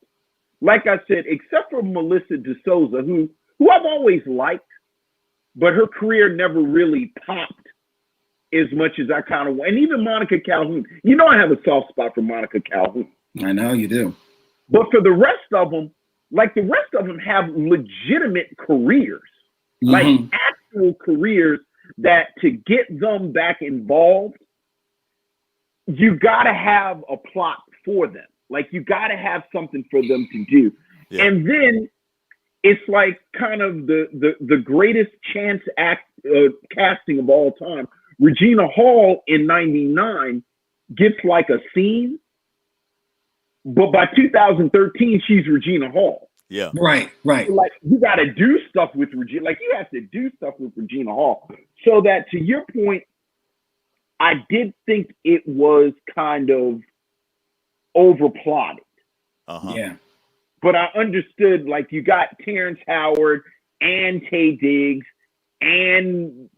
Like I said, except for Melissa DeSouza, who I've always liked, but her career never really popped as much as I kind of want. And even Monica Calhoun. You know I have a soft spot for Monica Calhoun. I know you do. But for the rest of them, like the rest of them have legitimate careers, like actual careers that to get them back involved, you got to have a plot for them. Like you got to have something for them to do. Yeah. And then it's like kind of the greatest chance casting of all time. Regina Hall in 99 gets like a scene, but by 2013, she's Regina Hall. Yeah. Right. So like you got to do stuff with Regina. Like you have to do stuff with Regina Hall. So that to your point, I did think it was kind of overplotted. Yeah. But I understood, like you got Terrence Howard and Taye Diggs and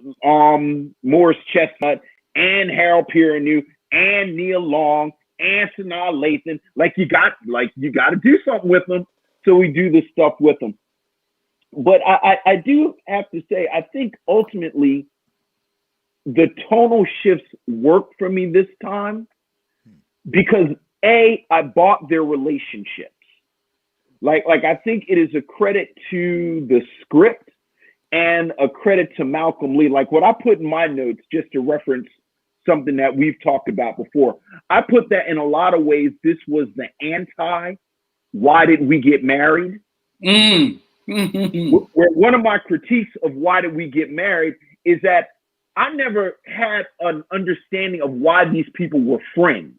Morris Chestnut and Harold Perrineau and Neil Long and Sanaa Lathan. Like you got to do something with them. So we do this stuff with them. But I do have to say, I think ultimately the tonal shifts work for me this time because I bought their relationships. Like I think it is a credit to the script and a credit to Malcolm Lee. Like what I put in my notes, just to reference something that we've talked about before, I put that in a lot of ways, this was the anti, why did we get married? Where one of my critiques of why did we get married is that I never had an understanding of why these people were friends.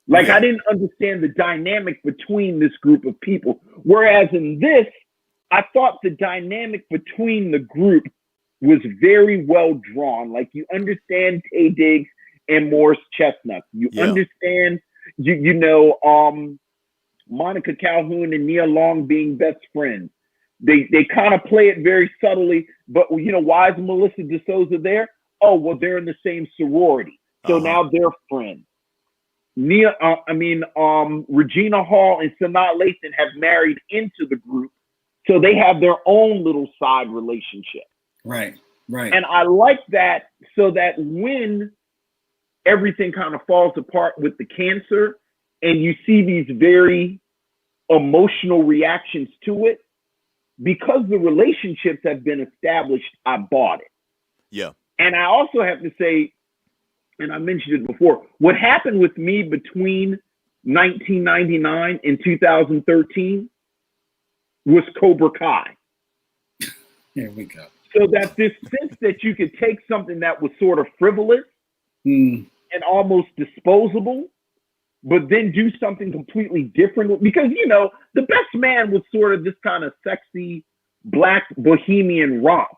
Like I didn't understand the dynamic between this group of people. Whereas in this, I thought the dynamic between the group was very well drawn. Like you understand Taye Diggs and Morris Chestnut. You understand, you know, Monica Calhoun and Nia Long being best friends. They kind of play it very subtly, but you know, why is Melissa DeSouza there? Oh, well, they're in the same sorority. So now they're friends. Regina Hall and Sanaa Lathan have married into the group, so they have their own little side relationship. Right. And I like that, so that when everything kind of falls apart with the cancer, and you see these very emotional reactions to it, because the relationships have been established, I bought it. Yeah. And I also have to say, and I mentioned it before, what happened with me between 1999 and 2013 was Cobra Kai. Here we go. So that this sense that you could take something that was sort of frivolous and almost disposable, but then do something completely different. Because, you know, The Best Man was sort of this kind of sexy black bohemian romp.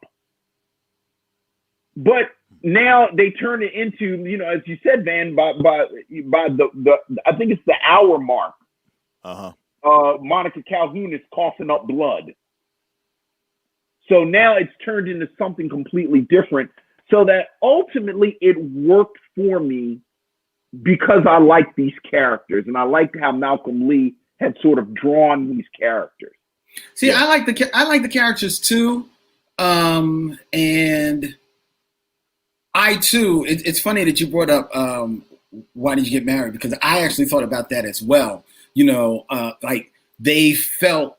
But now they turn it into, you know, as you said, Van, by the I think it's the hour mark. Monica Calhoun is coughing up blood. So now it's turned into something completely different. So that ultimately it worked for me because I like these characters, and I liked how Malcolm Lee had sort of drawn these characters. See, yeah. I like the characters too, and I too. It's funny that you brought up why did you get married, because I actually thought about that as well. You know, like they felt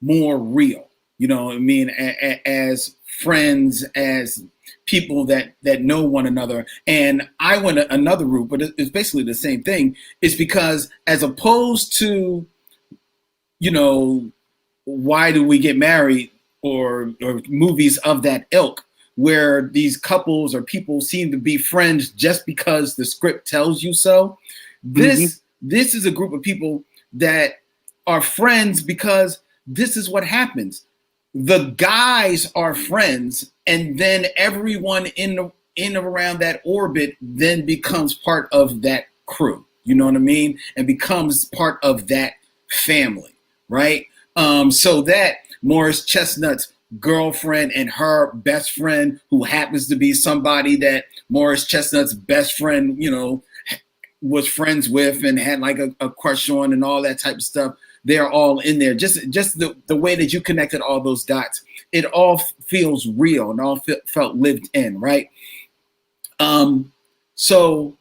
more real. You know what I mean? As friends, as people that know one another. And I went another route, but it's basically the same thing. It's because as opposed to, you know, why do we get married or movies of that ilk, where these couples or people seem to be friends just because the script tells you so. This is a group of people that are friends because this is what happens. The guys are friends, and then everyone in around that orbit then becomes part of that crew. You know what I mean? And becomes part of that family, right? So that Morris Chestnut's girlfriend and her best friend, who happens to be somebody that Morris Chestnut's best friend, you know, was friends with and had like a crush on and all that type of stuff. They're all in there. Just the way that you connected all those dots, it all feels real and all felt lived in, right? So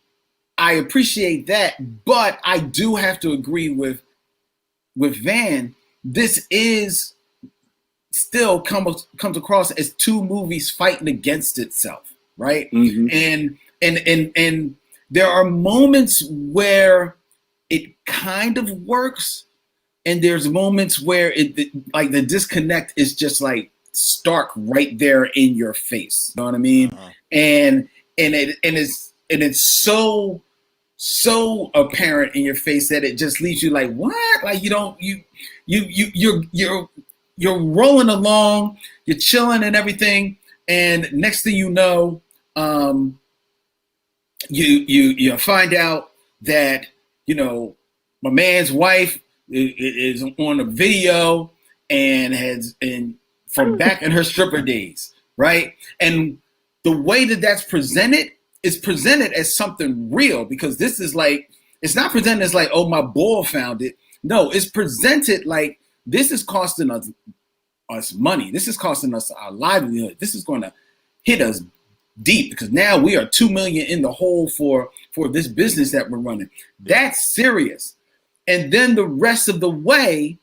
I appreciate that, but I do have to agree with Van. This is still comes across as two movies fighting against itself, right? And there are moments where it kind of works, and there's moments where it like the disconnect is just like stark right there in your face. You know what I mean? And it's so apparent in your face that it just leaves you like, what? Like you're rolling along, you're chilling and everything, and next thing you know, you find out that, you know, my man's wife is on a video and from back in her stripper days, right? And the way that that's presented is presented as something real, because this is like, it's not presented as like, oh, my boy found it. No, it's presented like this is costing us money. This is costing us our livelihood. This is going to hit us deep, because now we are $2 million in the hole for this business that we're running. That's serious. And then the rest of the way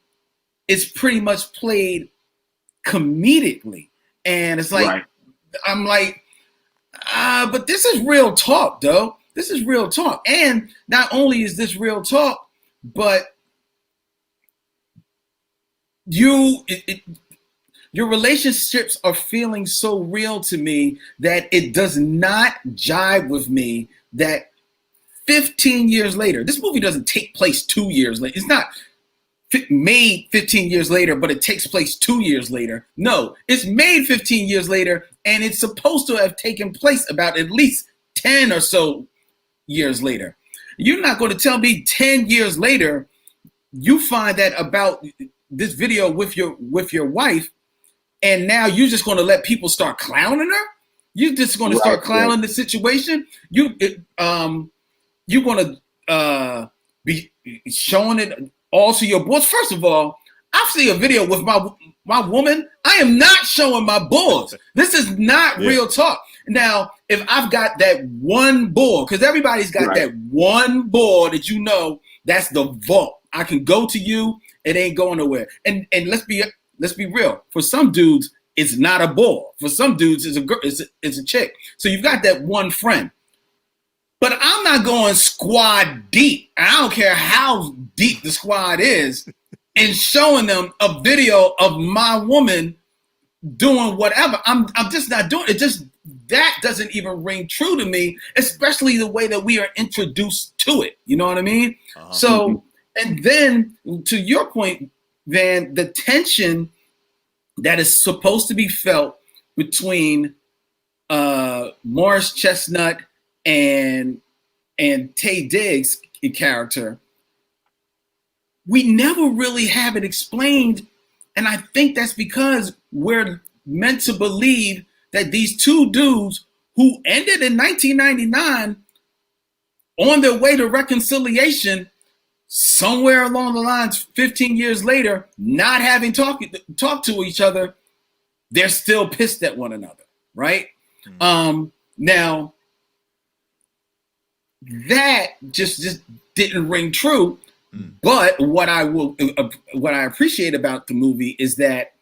is pretty much played comedically. And it's like, right. I'm like, but this is real talk, though. This is real talk. And not only is this real talk, but your relationships are feeling so real to me that it does not jive with me that 15 years later, this movie doesn't take place 2 years later. It's not made 15 years later, but it takes place 2 years later. No, it's made 15 years later, and it's supposed to have taken place about at least 10 or so years later. You're not going to tell me 10 years later you find that about this video with your wife, and now you're just going to let people start clowning her? You're just going to start clowning the situation? You're going to be showing it all to your boys. First of all, I see a video with my woman. I am not showing my boys. This is not real talk. Now, if I've got that one boy, because everybody's got that one boy that you know, that's the vault. I can go to you. It ain't going nowhere. And let's be real. For some dudes, it's not a boy. For some dudes, it's a girl. It's a chick. So you've got that one friend. But I'm not going squad deep. I don't care how deep the squad is, and showing them a video of my woman doing whatever. I'm just not doing it. Just that doesn't even ring true to me, especially the way that we are introduced to it. You know what I mean? So, and then to your point, Van, the tension that is supposed to be felt between Morris Chestnut and Taye Diggs' character, we never really have it explained. And I think that's because we're meant to believe that these two dudes who ended in 1999 on their way to reconciliation, somewhere along the lines, 15 years later, not having talked to each other, they're still pissed at one another, right? Now, that just didn't ring true. But what I appreciate about the movie is that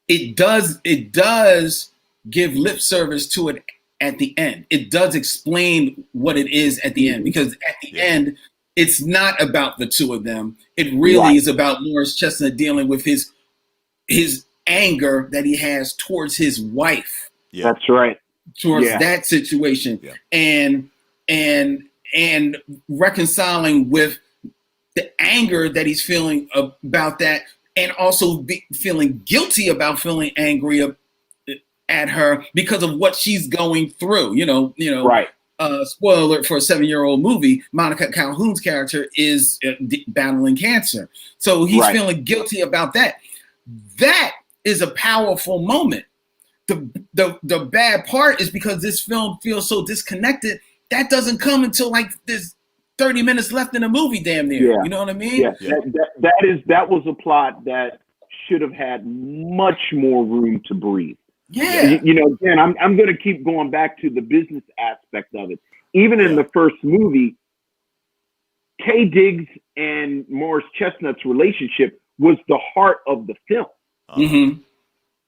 it does give lip service to it at the end. It does explain what it is at the end, because at the end, it's not about the two of them. It really is about Morris Chestnut dealing with his anger that he has towards his wife. Yeah. That's right. Towards that situation, and reconciling with the anger that he's feeling about that, and also feeling guilty about feeling angry at her because of what she's going through. Right. Spoiler alert for a 7-year-old movie, Monica Calhoun's character is battling cancer. So he's feeling guilty about that. That is a powerful moment. The bad part is because this film feels so disconnected, that doesn't come until like there's 30 minutes left in the movie, damn near. Yeah. You know what I mean? Yeah. That was a plot that should have had much more room to breathe. Yeah. Again, I'm going to keep going back to the business aspect of it. Even in the first movie, Kay Diggs and Morris Chestnut's relationship was the heart of the film. Mm-hmm.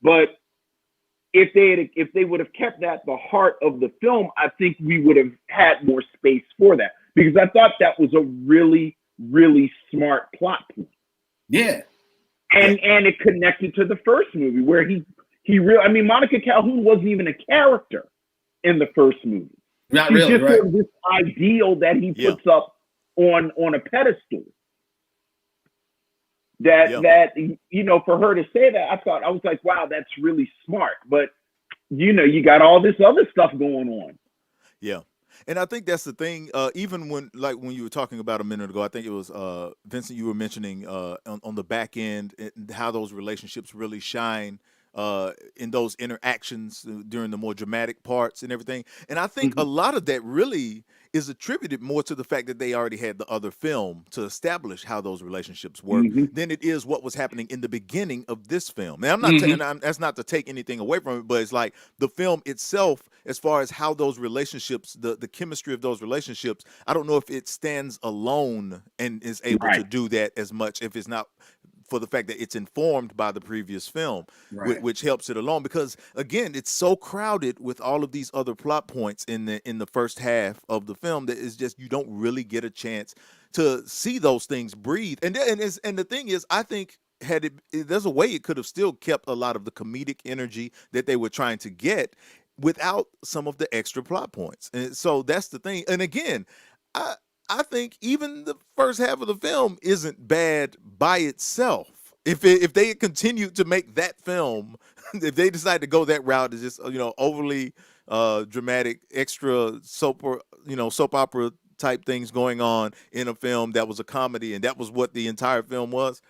But if they would have kept that the heart of the film, I think we would have had more space for that, because I thought that was a really, really smart plot point. Yeah. And it connected to the first movie where Monica Calhoun wasn't even a character in the first movie. Not She's really, just right. sort of this ideal that he puts up on a pedestal. That for her to say that, I was like, wow, that's really smart. But you got all this other stuff going on. Yeah. And I think that's the thing. Even when you were talking about a minute ago, I think it was Vincent, you were mentioning on the back end how those relationships really shine in those interactions during the more dramatic parts and everything. And I think a lot of that really is attributed more to the fact that they already had the other film to establish how those relationships work than it is what was happening in the beginning of this film. Now, I'm not that's not to take anything away from it, but it's like the film itself, as far as how those relationships, the chemistry of those relationships, I don't know if it stands alone and is able to do that as much if it's not for the fact that it's informed by the previous film, which helps it along, because again, it's so crowded with all of these other plot points in the first half of the film that is just, you don't really get a chance to see those things breathe. And the thing is, I think there's a way it could have still kept a lot of the comedic energy that they were trying to get without some of the extra plot points. And so that's the thing. And again, I think even the first half of the film isn't bad by itself. If they had continued to make that film, if they decided to go that route, is just overly dramatic, extra soap opera type things going on in a film that was a comedy, and that was what the entire film was,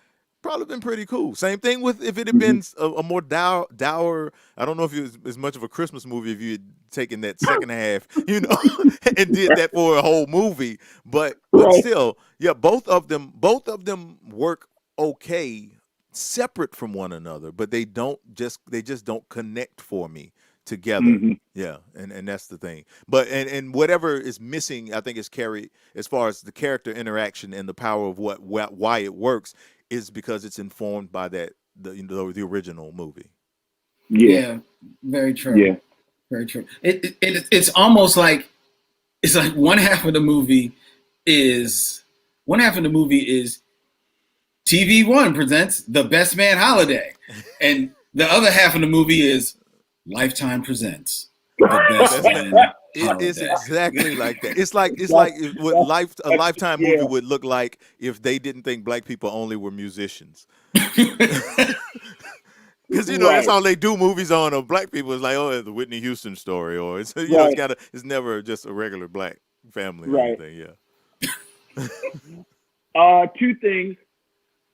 probably been pretty cool. Same thing with if it had been a more dour. I don't know if it was as much of a Christmas movie if you had taken that second half, and did that for a whole movie. But still, both of them work okay separate from one another, but they just don't connect for me together. Yeah, and that's the thing. But and whatever is missing, I think, is carried as far as the character interaction and the power of why it works, is because it's informed by the original movie. Yeah, very true. Yeah, very true. It's almost like one half of the movie is TV One presents The Best Man Holiday, and the other half of the movie is Lifetime presents The Best Man Holiday. It is exactly like that. It's like what a Lifetime movie would look like if they didn't think black people only were musicians. Because that's all they do movies on of black people. It's like, oh, the Whitney Houston story, or it's it's never just a regular black family or anything. Yeah. Two things.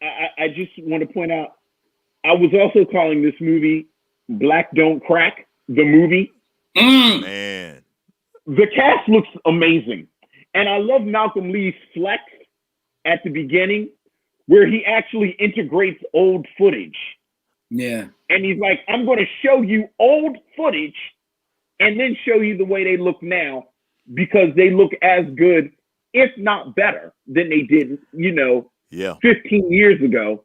I just want to point out. I was also calling this movie "Black Don't Crack," the movie. Man, the cast looks amazing, and I love Malcolm Lee's flex at the beginning, where he actually integrates old footage. Yeah. And he's like, I'm going to show you old footage and then show you the way they look now, because they look as good, if not better, than they did, 15 years ago.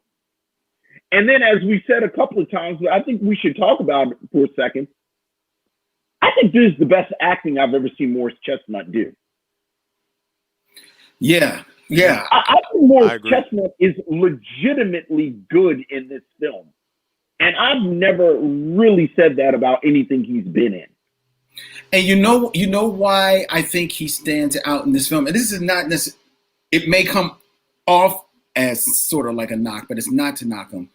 And then, as we said a couple of times, I think we should talk about it for a second. I think this is the best acting I've ever seen Morris Chestnut do. Yeah. Yeah. I think Morris Chestnut is legitimately good in this film. And I've never really said that about anything he's been in. And you know why I think he stands out in this film? And this is not necessarily, it may come off as sort of like a knock, but it's not to knock him.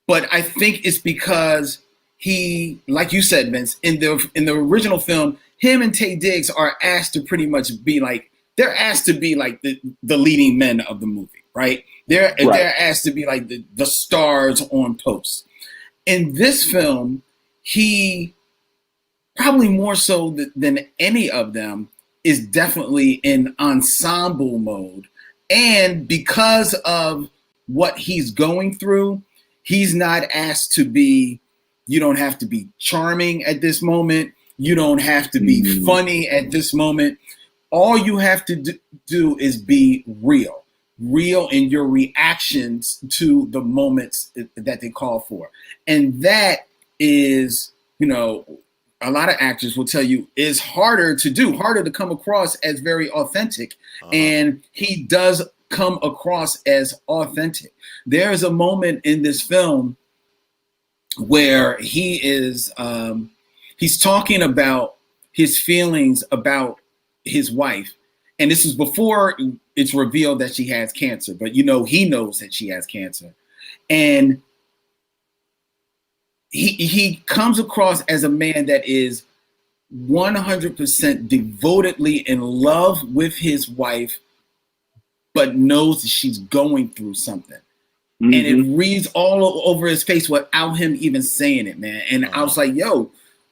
But I think it's because he, like you said, Vince, in the original film, him and Taye Diggs are asked to pretty much be like, they're asked to be like the leading men of the movie, right? They're asked to be like the stars on post. In this film, he probably more so than any of them is definitely in ensemble mode. And because of what he's going through, he's not asked to be, you don't have to be charming at this moment. You don't have to be funny at this moment. All you have to do is be real in your reactions to the moments that they call for. And that is, a lot of actors will tell you is harder to come across as very authentic. And he does come across as authentic. There's a moment in this film where he is, he's talking about his feelings about his wife. And this is before it's revealed that she has cancer, but he knows that she has cancer. And he comes across as a man that is 100% devotedly in love with his wife, but knows that she's going through something. And it reads all over his face without him even saying it, man. And I was like, yo,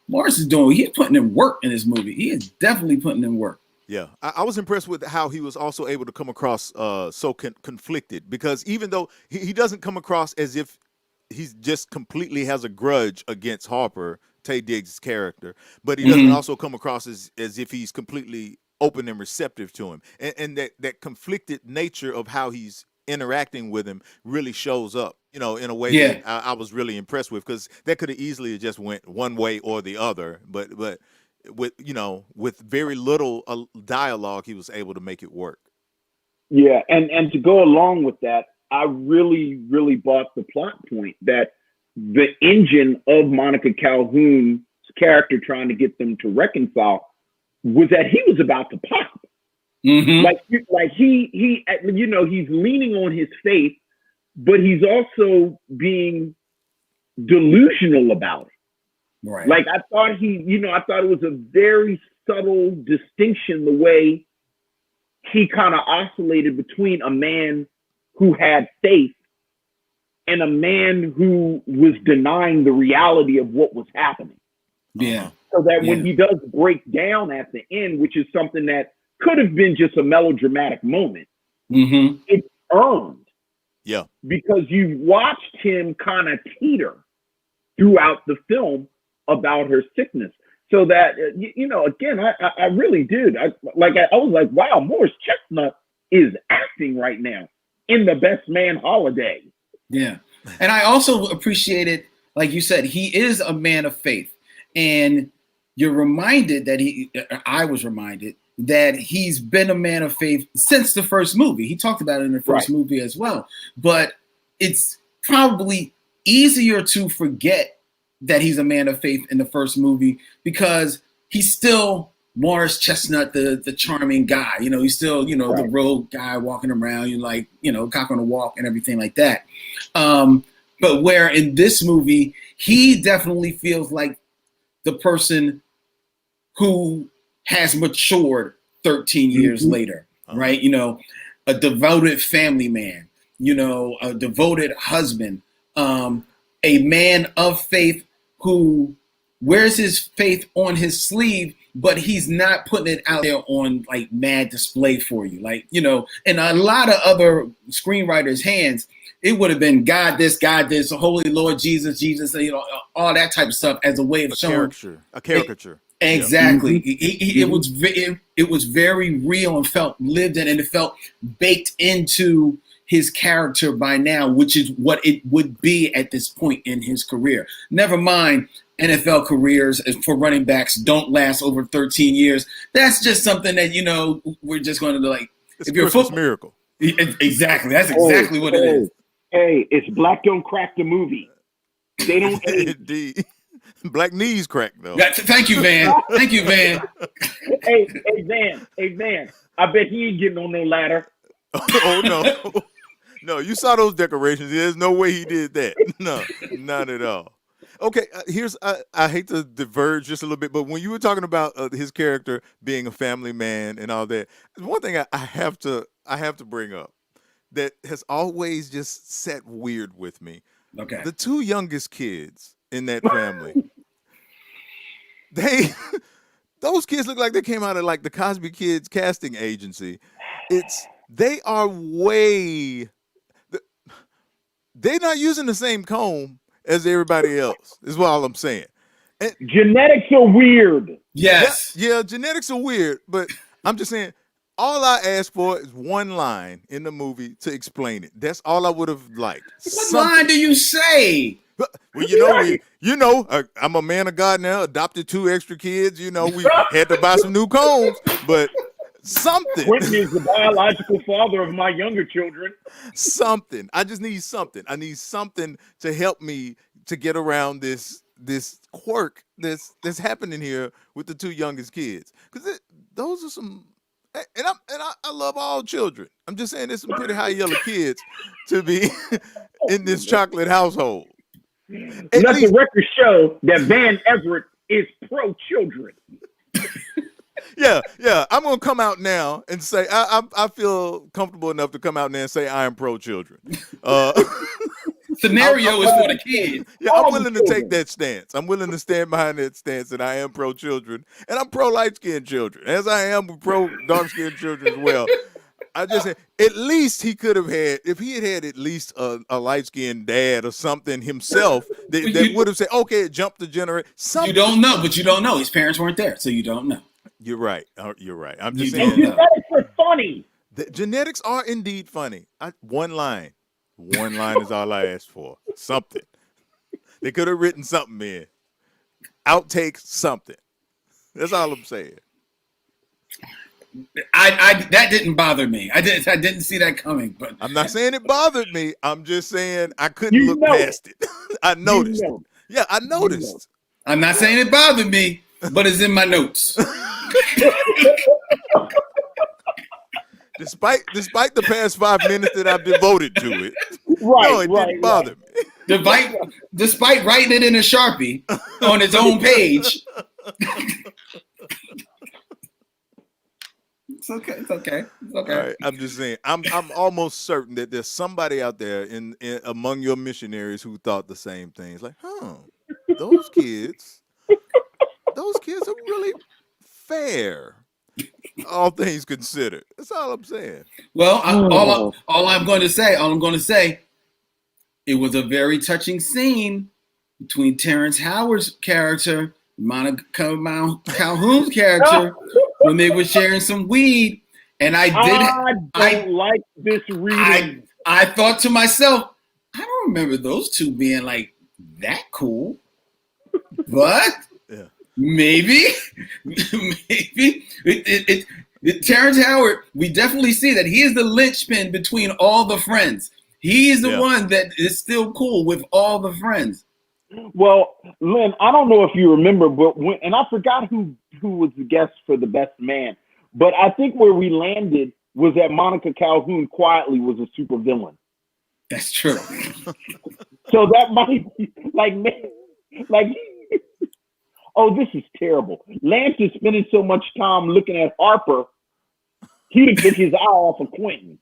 Morris he's putting in work in this movie. He is definitely putting in work. Yeah, I was impressed with how he was also able to come across so conflicted, because even though he doesn't come across as if he's just completely has a grudge against Harper, Taye Diggs' character, but he doesn't also come across as if he's completely open and receptive to him. And that conflicted nature of how he's interacting with him really shows up, in a way that I was really impressed with, because that could have easily just went one way or the other, but with very little dialogue, he was able to make it work. Yeah, and to go along with that, I really, really bought the plot point that the engine of Monica Calhoun's character trying to get them to reconcile was that he was about to pop. Like he he's leaning on his faith, but he's also being delusional about it. Right. Like I thought I thought it was a very subtle distinction, the way he kind of oscillated between a man who had faith and a man who was denying the reality of what was happening. Yeah. So that when he does break down at the end, which is something that could have been just a melodramatic moment, it's earned. Yeah. Because you watched him kind of teeter throughout the film about her sickness. So that, again, I really did. I was like, wow, Morris Chestnut is acting right now in The Best Man Holiday. Yeah. And I also appreciated, like you said, he is a man of faith. And you're reminded I was reminded that he's been a man of faith since the first movie. He talked about it in the first movie as well. But it's probably easier to forget that he's a man of faith in the first movie because he's still Morris Chestnut, the charming guy. He's still, the road guy walking around, cock on a walk and everything like that. But where in this movie, he definitely feels like the person who has matured 13 years later. right? You know, a devoted family man, you know, a devoted husband, a man of faith who wears his faith on his sleeve, but he's not putting it out there on like mad display for you. Like, you know, in a lot of other screenwriters' hands, it would have been God this, Holy Lord Jesus, Jesus, you know, all that type of stuff as a way of showing a caricature. Exactly. Yeah. It was very real and felt lived in, and it felt baked into his character by now, which is what it would be at this point in his career. Never mind, NFL careers for running backs don't last over 13 years. That's just something that, you know, we're just going to like. It's if you're a Christmas miracle. Exactly. That's exactly what it is. Hey, it's Black Don't Crack the movie. They don't. Indeed. Black knees crack though. Thank you, Van. Thank you, Van. Hey, Van. I bet he ain't getting on no ladder. Oh no. No, you saw those decorations. There's no way he did that. No, not at all. Okay, I hate to diverge just a little bit, but when you were talking about his character being a family man and all that, one thing I have to bring up that has always just sat weird with me. Okay. The two youngest kids in that family, those kids look like they came out of like the Cosby Kids casting agency. They're not using the same comb as everybody else, is what all I'm saying. And genetics are weird. Yes. Yeah, genetics are weird, but I'm just saying, all I asked for is one line in the movie to explain it. That's all I would have liked. What line do you say? Well, I'm a man of God now, adopted 2 extra kids. You know, we had to buy some new combs, but something. Quentin is the biological father of my younger children. Something. I just need something. I need something to help me to get around this quirk that's happening here with the 2 youngest kids. Because those are some, and I love all children. I'm just saying there's some pretty high yellow kids to be in this chocolate household. Let the record show that Van Everette is pro-children. Yeah. I'm gonna come out now and say I feel comfortable enough to come out now and say I am pro-children. Scenario is for the kids. Yeah, I'm willing to take that stance. I'm willing to stand behind that stance that I am pro-children, and I'm pro-light-skinned children, as I am pro-dark-skinned children as well. I just said, at least he could have had, if he had at least a light-skinned dad or something himself, that would have said, okay, it jumped the generation. You don't know, but you don't know. His parents weren't there, so you don't know. You're right. You're right. I'm just saying. Genetics are funny. The genetics are indeed funny. One line is all I asked for. Something. They could have written something in. Outtakes something. That's all I'm saying. That didn't bother me. I didn't see that coming. But I'm not saying it bothered me. I'm just saying I couldn't look past it. I noticed. Yeah, I noticed. I'm not saying it bothered me, but it's in my notes. Despite the past 5 minutes that I've devoted to it, didn't bother me. Despite writing it in a Sharpie on its own page. It's okay. All right, I'm just saying. I'm almost certain that there's somebody out there in among your missionaries who thought the same things. Like, those kids are really fair. All things considered. That's all I'm saying. Well, all I'm going to say, it was a very touching scene between Terrence Howard's character, Monica Calhoun's character, when they were sharing some weed. And I don't like this reading. I thought to myself, I don't remember those two being like that cool. But maybe Terrence Howard, we definitely see that he is the linchpin between all the friends. He is the one that is still cool with all the friends. Well, Lynn, I don't know if you remember, but and I forgot who was the guest for the best man, but I think where we landed was that Monica Calhoun quietly was a supervillain. That's true. So that might be like, oh, this is terrible. Lance is spending so much time looking at Harper. He'd have took his eye off of Quentin.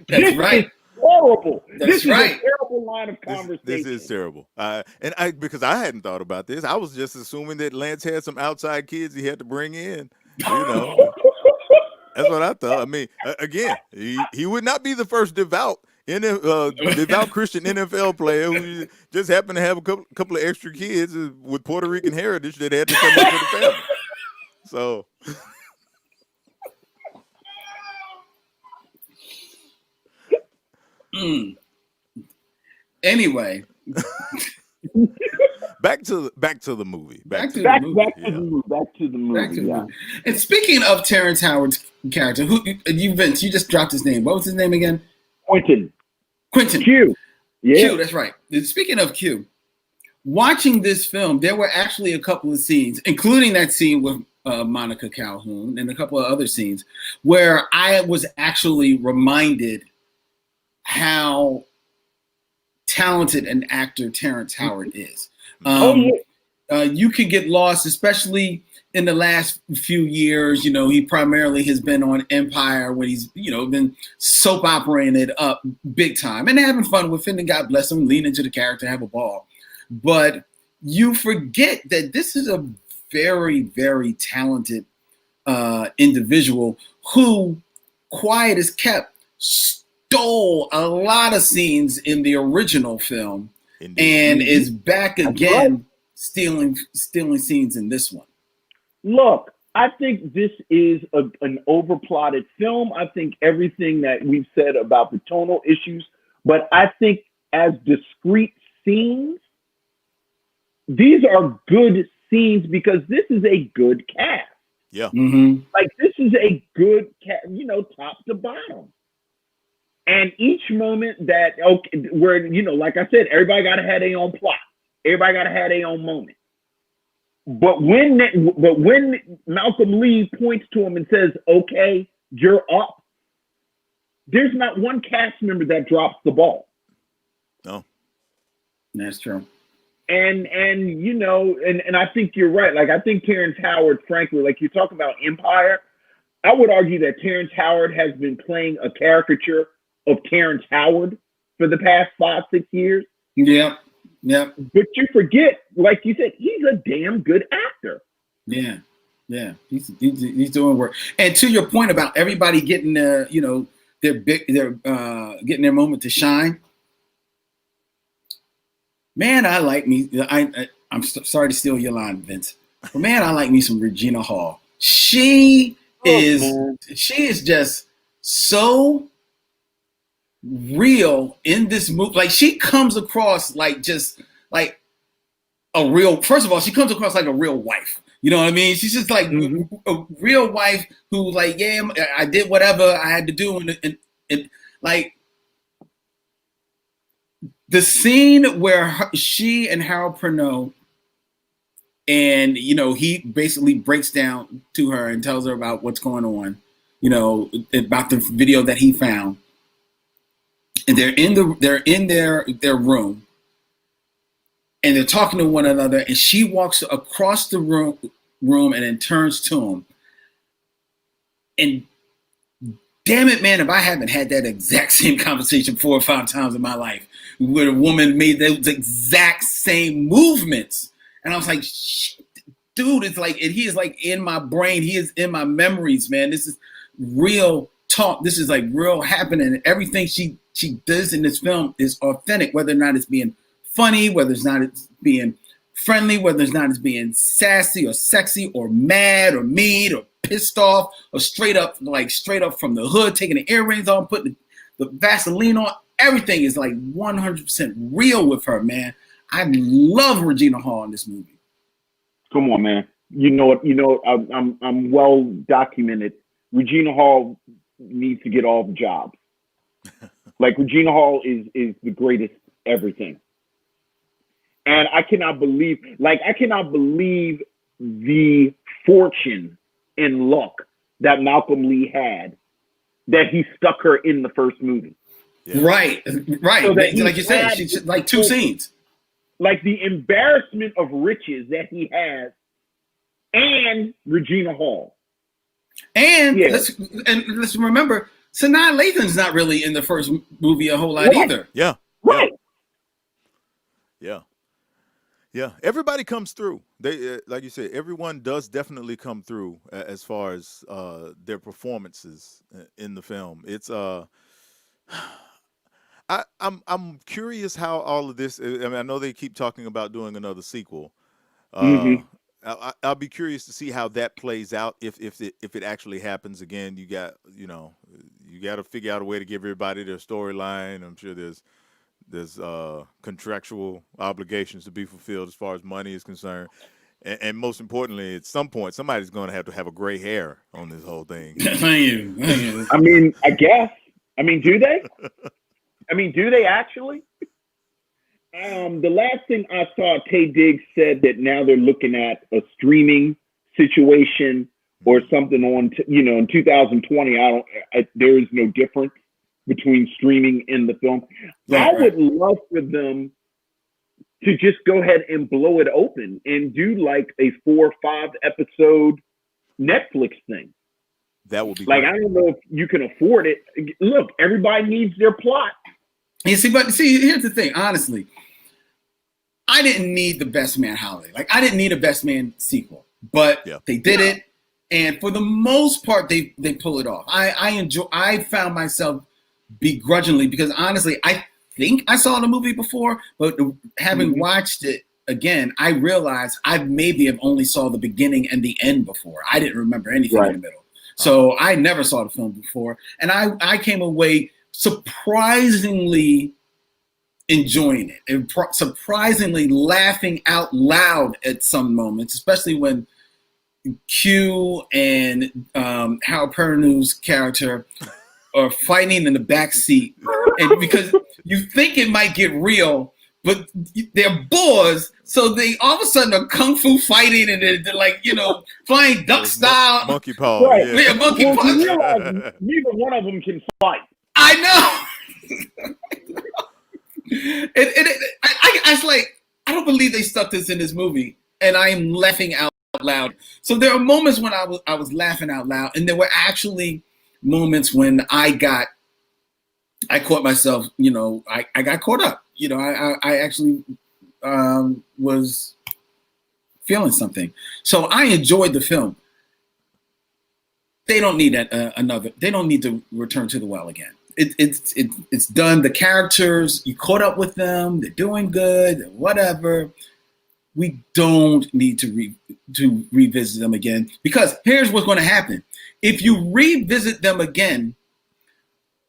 That's right. Is horrible. That's right. A terrible line of conversation. This is terrible. Because I hadn't thought about this. I was just assuming that Lance had some outside kids he had to bring in. That's what I thought. I mean, again, he would not be the first devout Christian NFL player who just happened to have a couple of extra kids with Puerto Rican heritage that had to come into the family. So. Anyway, back to the movie. Back to the movie. And speaking of Terrence Howard's character, Vince, you just dropped his name. What was his name again? Quentin. Q. Yeah. Q, that's right. Speaking of Q, watching this film, there were actually a couple of scenes, including that scene with Monica Calhoun and a couple of other scenes, where I was actually reminded how talented an actor Terrence Howard is. You could get lost, especially in the last few years. He primarily has been on Empire, when he's been soap operating it up big time and having fun with it, and God bless him, lean into the character, have a ball. But you forget that this is a very, very talented individual who, quiet as kept, stole a lot of scenes in the original film. Indeed. And is back again stealing scenes in this one. Look, I think this is an overplotted film. I think everything that we've said about the tonal issues, but I think as discrete scenes, these are good scenes because this is a good cast. Yeah. Mm-hmm. Like, this is a good cast, top to bottom. And each moment where, like I said, everybody got to have their own plot. Everybody got to have their own moment. But when Malcolm Lee points to him and says, "Okay, you're up," there's not one cast member that drops the ball. No, that's true. And I think you're right. Like, I think Terrence Howard, frankly, like you talk about Empire, I would argue that Terrence Howard has been playing a caricature of Terrence Howard for the past 5-6 years. Yeah. But you forget, like you said, he's a damn good actor. Yeah. He's doing work. And to your point about everybody getting their getting their moment to shine. Man, I like me. I'm sorry to steal your line, Vince. But man, I like me some Regina Hall. She is just so real in this movie. Like, she comes across like a real. First of all, she comes across like a real wife. You know what I mean? She's just like a real wife who, like, yeah, I did whatever I had to do, and like the scene where she and Harold Perrineau, and he basically breaks down to her and tells her about what's going on, about the video that he found. And they're in their room, and they're talking to one another. And she walks across the room and then turns to him. And damn it, man, if I haven't had that exact same conversation 4 or 5 times in my life, where a woman made those exact same movements, and I was like, shit, dude, it's like, and he is like in my brain. He is in my memories, man. This is real talk. This is like real happening. Everything she does in this film is authentic, whether or not it's being funny, whether it's not it's being friendly, whether it's not it's being sassy or sexy or mad or mean or pissed off or straight up from the hood, taking the earrings on, putting the Vaseline on. Everything is like 100% real with her, man. I love Regina Hall in this movie. Come on, man. I'm well documented. Regina Hall needs to get all the jobs. Like, Regina Hall is the greatest everything. And I cannot believe the fortune and luck that Malcolm Lee had, that he stuck her in the first movie. Yeah. Right. So like you said, she's like 2 scenes. Like, the embarrassment of riches that he has, and Regina Hall. And Yeah. let's remember, Sanaa Lathan's not really in the first movie a whole lot either. Yeah. Right. Yeah. Yeah. Everybody comes through. They like you said, everyone does definitely come through as far as their performances in the film. It's I'm curious how all of this. I mean, I know they keep talking about doing another sequel. Uh, Mm-hmm. I'll be curious to see how that plays out if it actually happens again. You got to figure out a way to give everybody their storyline. I'm sure there's contractual obligations to be fulfilled as far as money is concerned. And most importantly, at some point, somebody's going to have a gray hair on this whole thing. Thank you. I mean, I guess. I mean, do they? I mean, do they actually? The last thing I saw, Taye Diggs said that now they're looking at a streaming situation or something on, in 2020. There is no difference between streaming and the film. Right, I would love for them to just go ahead and blow it open and do like a 4 or 5 episode Netflix thing. That would be like, great. I don't know if you can afford it. Look, everybody needs their plot. You see, but here's the thing. Honestly, I didn't need the Best Man holiday. Like, I didn't need a Best Man sequel, but they did it, and for the most part, they pull it off. I found myself begrudgingly, because honestly, I think I saw the movie before, but having watched it again, I realized I maybe have only saw the beginning and the end before. I didn't remember anything in the middle. So I never saw the film before, and I came away surprisingly enjoying it and surprisingly laughing out loud at some moments, especially when Q and Hal Perrineau's character are fighting in the back seat, and because you think it might get real, but they're boars, so they all of a sudden are kung fu fighting, and they're like, flying duck style. Monkey paw. Right. Yeah. Monkey Well, punch. you realize neither one of them can fight. I know. I was like, I don't believe they stuck this in this movie, and I am laughing out loud. So there are moments when I was laughing out loud, and there were actually moments when I caught myself. I got caught up. I actually was feeling something. So I enjoyed the film. They don't need that They don't need to return to the well again. It's done. The characters, you caught up with them. They're doing good. Whatever. We don't need to revisit them again, because here's what's going to happen. If you revisit them again,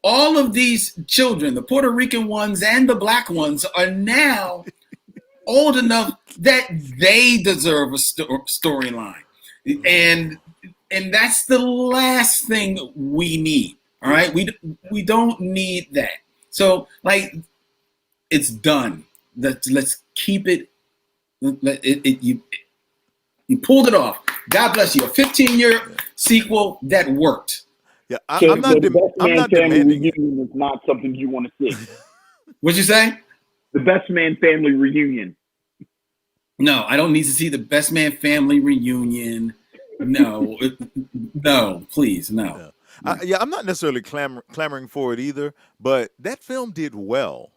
all of these children, the Puerto Rican ones and the black ones, are now old enough that they deserve a storyline, and that's the last thing we need. All right, we don't need that. So, like, it's done. Let's keep it. You pulled it off. God bless you. A 15-year sequel that worked. Yeah, So I'm not the Best I'm Man not family demanding it. reunion is not something you want to see. What'd you say? The Best Man family reunion. No, I don't need to see the Best Man family reunion. No, no, please, no. Yeah. I'm not necessarily clamoring for it either, but that film did well.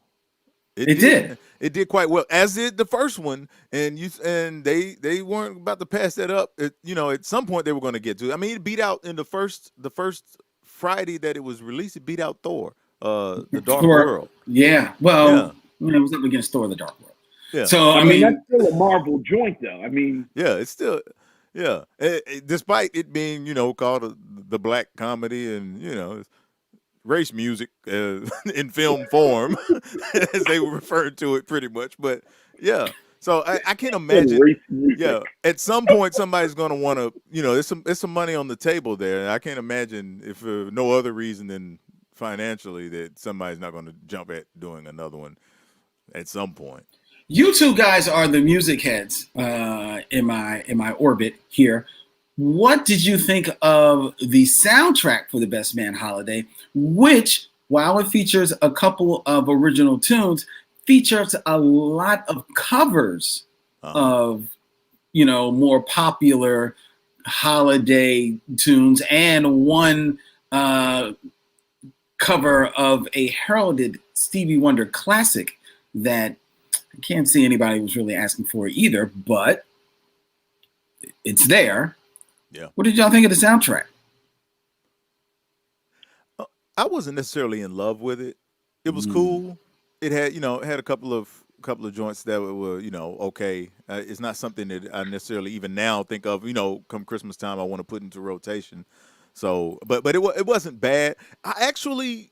It did. It did quite well, as did the first one, and they weren't about to pass that up. At some point they were going to get to it. I mean, it beat out in the first Friday that it was released. It beat out Thor, the Dark World. Yeah. Well, it was up against Thor, the Dark World. Yeah. So I mean, that's still a Marvel joint, though. I mean, yeah, it's still. Yeah, despite it being, called the black comedy, and race music in film form, as they referred to it pretty much. But yeah, so I can't imagine. Yeah, at some point somebody's going to want to, there's some money on the table there. I can't imagine, if for no other reason than financially, that somebody's not going to jump at doing another one at some point. You two guys are the music heads in my orbit here. What did you think of the soundtrack for the Best Man holiday, which, while it features a couple of original tunes, features a lot of covers of, more popular holiday tunes and one cover of a heralded Stevie Wonder classic that I can't see anybody was really asking for either, but it's there. Yeah. What did y'all think of the soundtrack? I wasn't necessarily in love with it. It was cool. It had, it had a couple of joints that were, okay. It's not something that I necessarily even now think of. Come Christmas time, I want to put into rotation. So, but it wasn't bad. I actually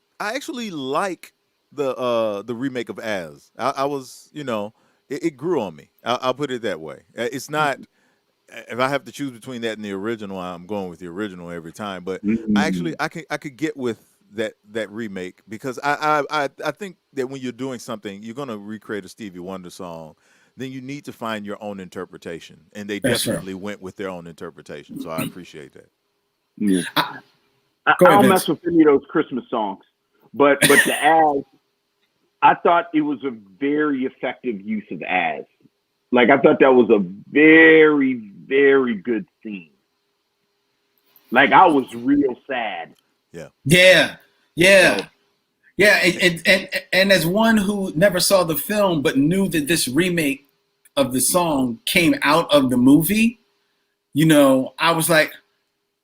like the remake of As. I was, it grew on me. I'll put it that way. It's not. If I have to choose between that and the original, I'm going with the original every time. But I could get with that remake because I think that when you're doing something, you're gonna recreate a Stevie Wonder song, then you need to find your own interpretation, and they definitely went with their own interpretation. So I appreciate that. Yeah. I don't mess with any of those Christmas songs, but the As, I thought it was a very effective use of As. Like I thought that was a very, very good scene. Like I was real sad. Yeah. And as one who never saw the film but knew that this remake of the song came out of the movie, I was like,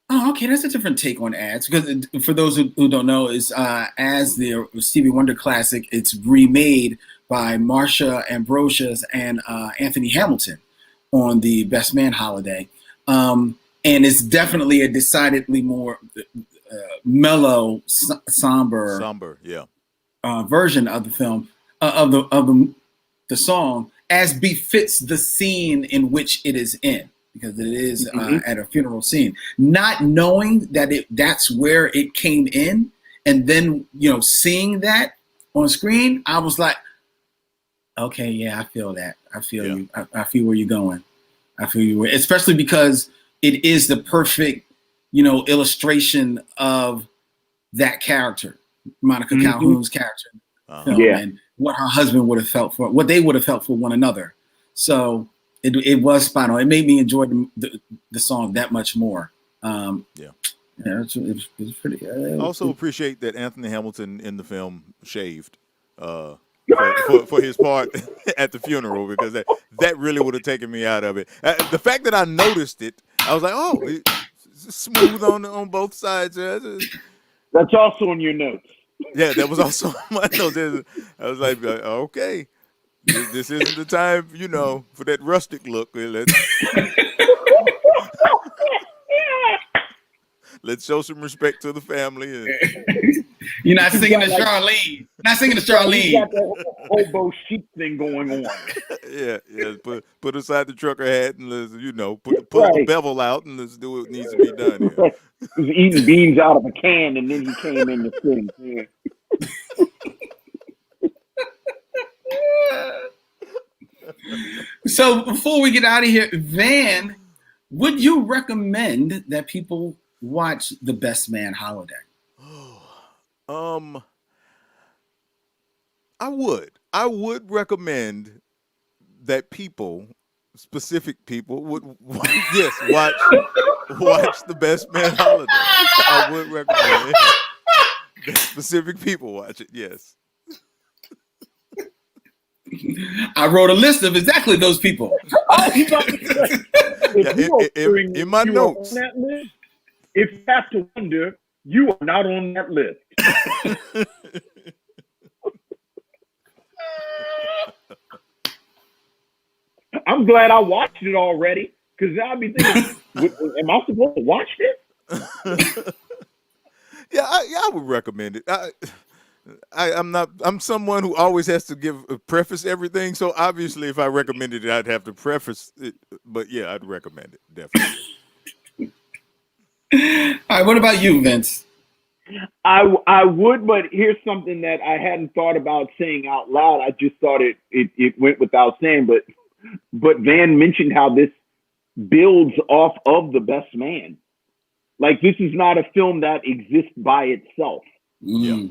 oh, okay, that's a different take on As. Because for those who don't know, is As the Stevie Wonder classic, it's remade by Marsha Ambrosius and Anthony Hamilton on the Best Man holiday. And it's definitely a decidedly more mellow, somber version of the film, of the song, as befits the scene in which it is in, because it is at a funeral scene. Not knowing that that's where it came in, and then seeing that on screen, I was like, okay, yeah, I feel that. I feel you. I feel where you're going. I feel you, especially because it is the perfect, illustration of that character, Monica Calhoun's character, and what her husband would have felt for, what they would have felt for one another. So it was spot on. It made me enjoy the song that much more. It was pretty. I also appreciate that Anthony Hamilton in the film shaved. For his part at the funeral, because that really would have taken me out of it. The fact that I noticed it, I was like, oh, it's smooth on both sides. That's also in your notes. Yeah, that was also on my notes. I was like, okay, this isn't the time, for that rustic look. Let's show some respect to the family. You're not singing to Charlene. Not singing to Charlene. You got the hobo chic thing going on. Yeah. Put aside the trucker hat and let's, pull the bevel out and let's do what needs to be done here. He was eating beans out of a can and then he came in to sing. Yeah. So before we get out of here, Van, would you recommend that people watch The Best Man Holiday? I would recommend that specific people would watch The Best Man Holiday. I would recommend that specific people watch it. Yes. I wrote a list of exactly those people. In my notes. List, if you have to wonder, you are not on that list. I'm glad I watched it already, because I'll be thinking, am I supposed to watch this? Yeah, I would recommend it. I'm someone who always has to preface everything. So obviously, if I recommended it, I'd have to preface it. But yeah, I'd recommend it definitely. All right, what about you, Vince? I would, but here's something that I hadn't thought about saying out loud. I just thought it went without saying, but Van mentioned how this builds off of The Best Man. Like, this is not a film that exists by itself. Yeah.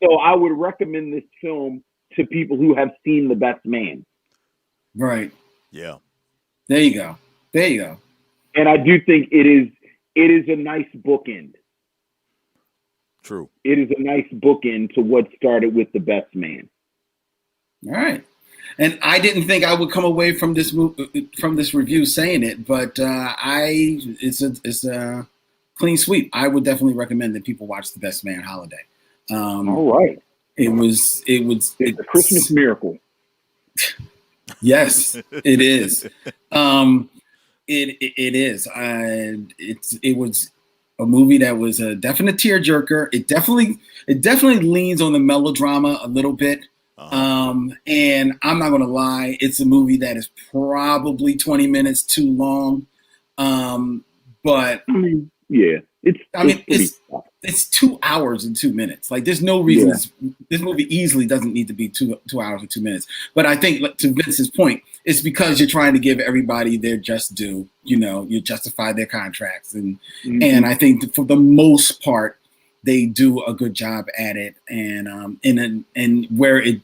So I would recommend this film to people who have seen The Best Man. Right. Yeah. There you go. And I do think it is a nice bookend. True. It is a nice bookend to what started with The Best Man. All right. And I didn't think I would come away from this review saying it, but it's a clean sweep. I would definitely recommend that people watch The Best Man Holiday. All right. It's a Christmas miracle. Yes, it is. It is. It was a movie that was a definite tearjerker. It definitely leans on the melodrama a little bit. And I'm not gonna lie, it's a movie that is probably 20 minutes too long. But I mean, yeah, it's 2 hours and 2 minutes. Like, there's no reason this movie easily doesn't need to be 2 hours and 2 minutes. But I think, to Vince's point, it's because you're trying to give everybody their just due. You know, you justify their contracts, and I think for the most part they do a good job at it. And where it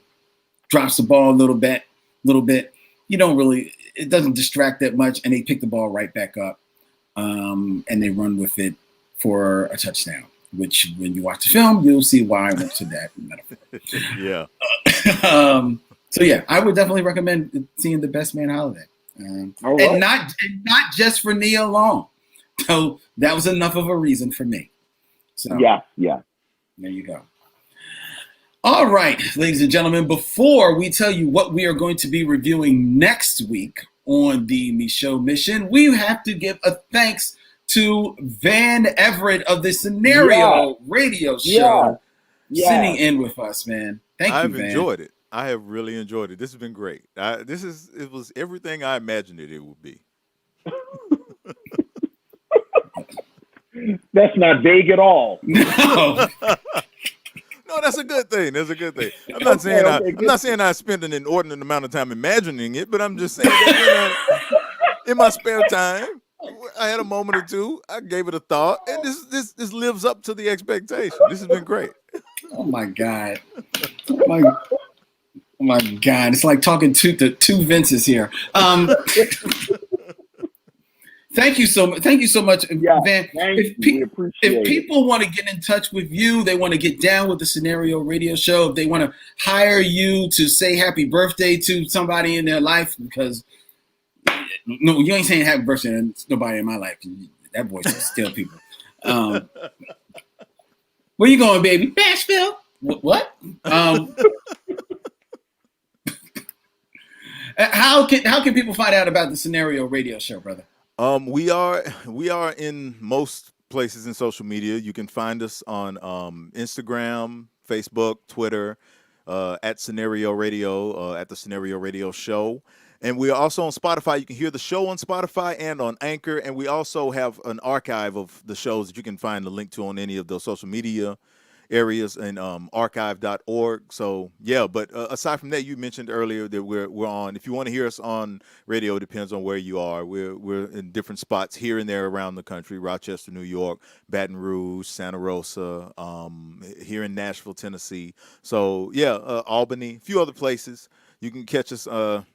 drops the ball a little bit, it doesn't distract that much, and they pick the ball right back up, and they run with it for a touchdown, which when you watch the film, you'll see why I went to that metaphor. Yeah. So yeah, I would definitely recommend seeing The Best Man Holiday. Right. And not just for Nia alone. So that was enough of a reason for me. So yeah. There you go. All right, ladies and gentlemen, before we tell you what we are going to be reviewing next week on the Michaud Mission, we have to give a thanks to Van Everette of the Scenario Radio Show sitting in with us, man. Thank you, Van. I've enjoyed it. I have really enjoyed it. This has been great. It was everything I imagined it would be. That's not vague at all. No. No, that's a good thing. That's a good thing. I'm not saying I spent an inordinate amount of time imagining it, but I'm just saying that, in my spare time, I had a moment or two. I gave it a thought, and this lives up to the expectation. This has been great. Oh my God. Oh my God. It's like talking to two Vinces here. Thank you so much. Van. If people want to get in touch with you, they want to get down with the Scenario Radio Show, if they want to hire you to say happy birthday to somebody in their life, because no, you ain't saying happy birthday to nobody in my life. That voice will steal people. Where you going, baby? Nashville? What? How can people find out about the Scenario Radio Show, brother? We are in most places in social media. You can find us on Instagram, Facebook, Twitter, at Scenario Radio, at the Scenario Radio Show. And we are also on Spotify. You can hear the show on Spotify and on Anchor. And we also have an archive of the shows that you can find the link to on any of those social media areas and archive.org. So yeah, but aside from that, you mentioned earlier that we're on. If you want to hear us on radio, it depends on where you are. We're in different spots here and there around the country: Rochester, New York, Baton Rouge, Santa Rosa, here in Nashville, Tennessee. So yeah, Albany, a few other places. You can catch us,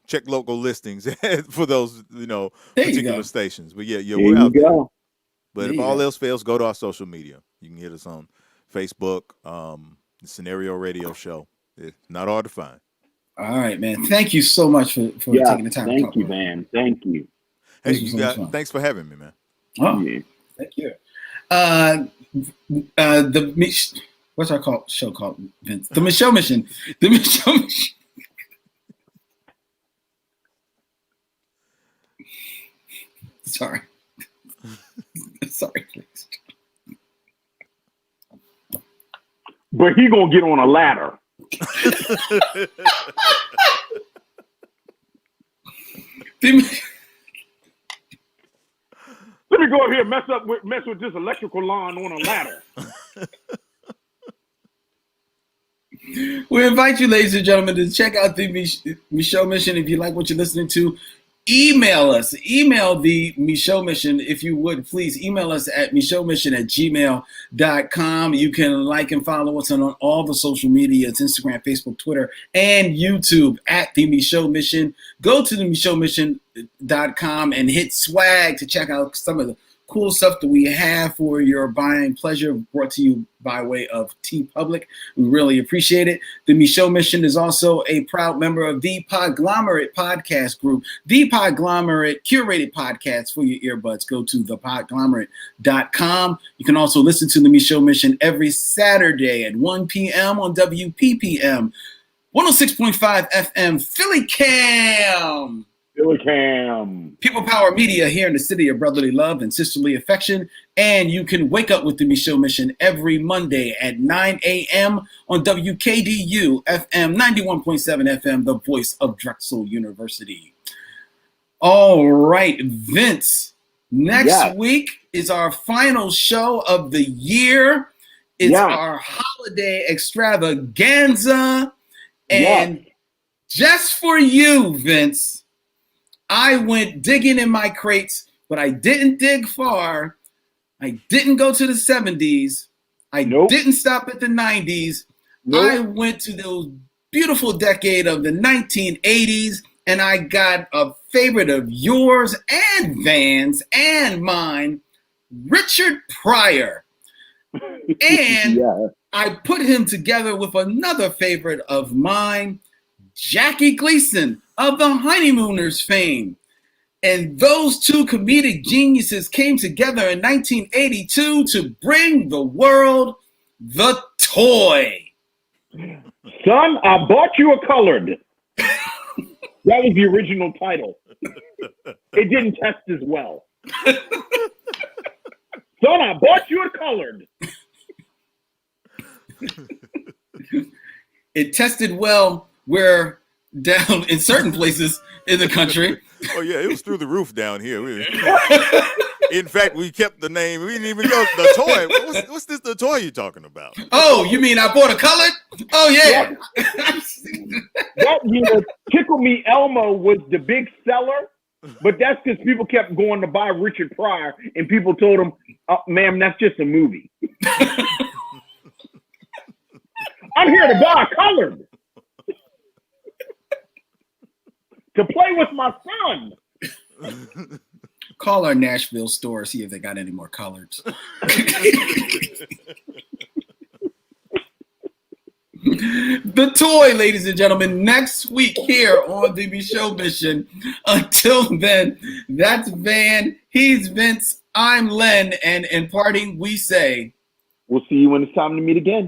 check local listings for those, particular stations. But yeah, we're out there. But if all else fails, go to our social media. You can hit us on Facebook, the Scenario Radio Show. It's not hard to find. All right, man. Thank you so much for taking the time to talk. Thank you, man. Thank you. Hey, thanks for having me, man. Oh, yeah. Thank you. What's our show called, Vince? The Michaud Mission. The Michaud Mission. Sorry. Sorry, please. But he gonna get on a ladder. Let me go over here and mess with this electrical line on a ladder. We invite you, ladies and gentlemen, to check out the Michaud Mission. If you like what you're listening to, email us. Email the Michaud Mission, if you would, please email us at michaudmission@gmail.com. You can like and follow us on all the social media. It's Instagram, Facebook, Twitter, and YouTube at the Michaud Mission. Go to the michaudmission.com and hit swag to check out some of the cool stuff that we have for your buying pleasure, brought to you by way of TeePublic. We really appreciate it. The Michaud Mission is also a proud member of the Podglomerate podcast group. The Podglomerate curated podcasts for your earbuds. Go to thepodglomerate.com. You can also listen to the Michaud Mission every Saturday at 1 p.m. on WPPM 106.5 FM Philly Cam. People Power Media here in the city of brotherly love and sisterly affection. And you can wake up with the Michaud Mission every Monday at 9 a.m. on WKDU FM 91.7 FM, the voice of Drexel University. All right, Vince. Next week is our final show of the year. It's our holiday extravaganza. And just for you, Vince, I went digging in my crates, but I didn't dig far. I didn't go to the 70s. I didn't stop at the 90s. I went to the beautiful decade of the 1980s, and I got a favorite of yours and Van's and mine, Richard Pryor. And I put him together with another favorite of mine, Jackie Gleason of the Honeymooners fame. And those two comedic geniuses came together in 1982 to bring the world The Toy. Son, I bought you a colored. That was the original title. It didn't test as well. Son, I bought you a colored. It tested well where down in certain places in the country. Oh yeah, it was through the roof down here. In fact, we kept the name. We didn't even go The Toy. What's this The Toy you talking about? Oh, you mean I bought a colored? Oh yeah. That year, Tickle Me Elmo was the big seller, but that's because people kept going to buy Richard Pryor, and people told them, "Ma'am, that's just a movie." I'm here to buy a colored. To play with my son. Call our Nashville store, see if they got any more coloreds. The Toy, ladies and gentlemen, next week here on the Michaud Mission. Until then, that's Van, he's Vince, I'm Len, and in parting, we say, we'll see you when it's time to meet again.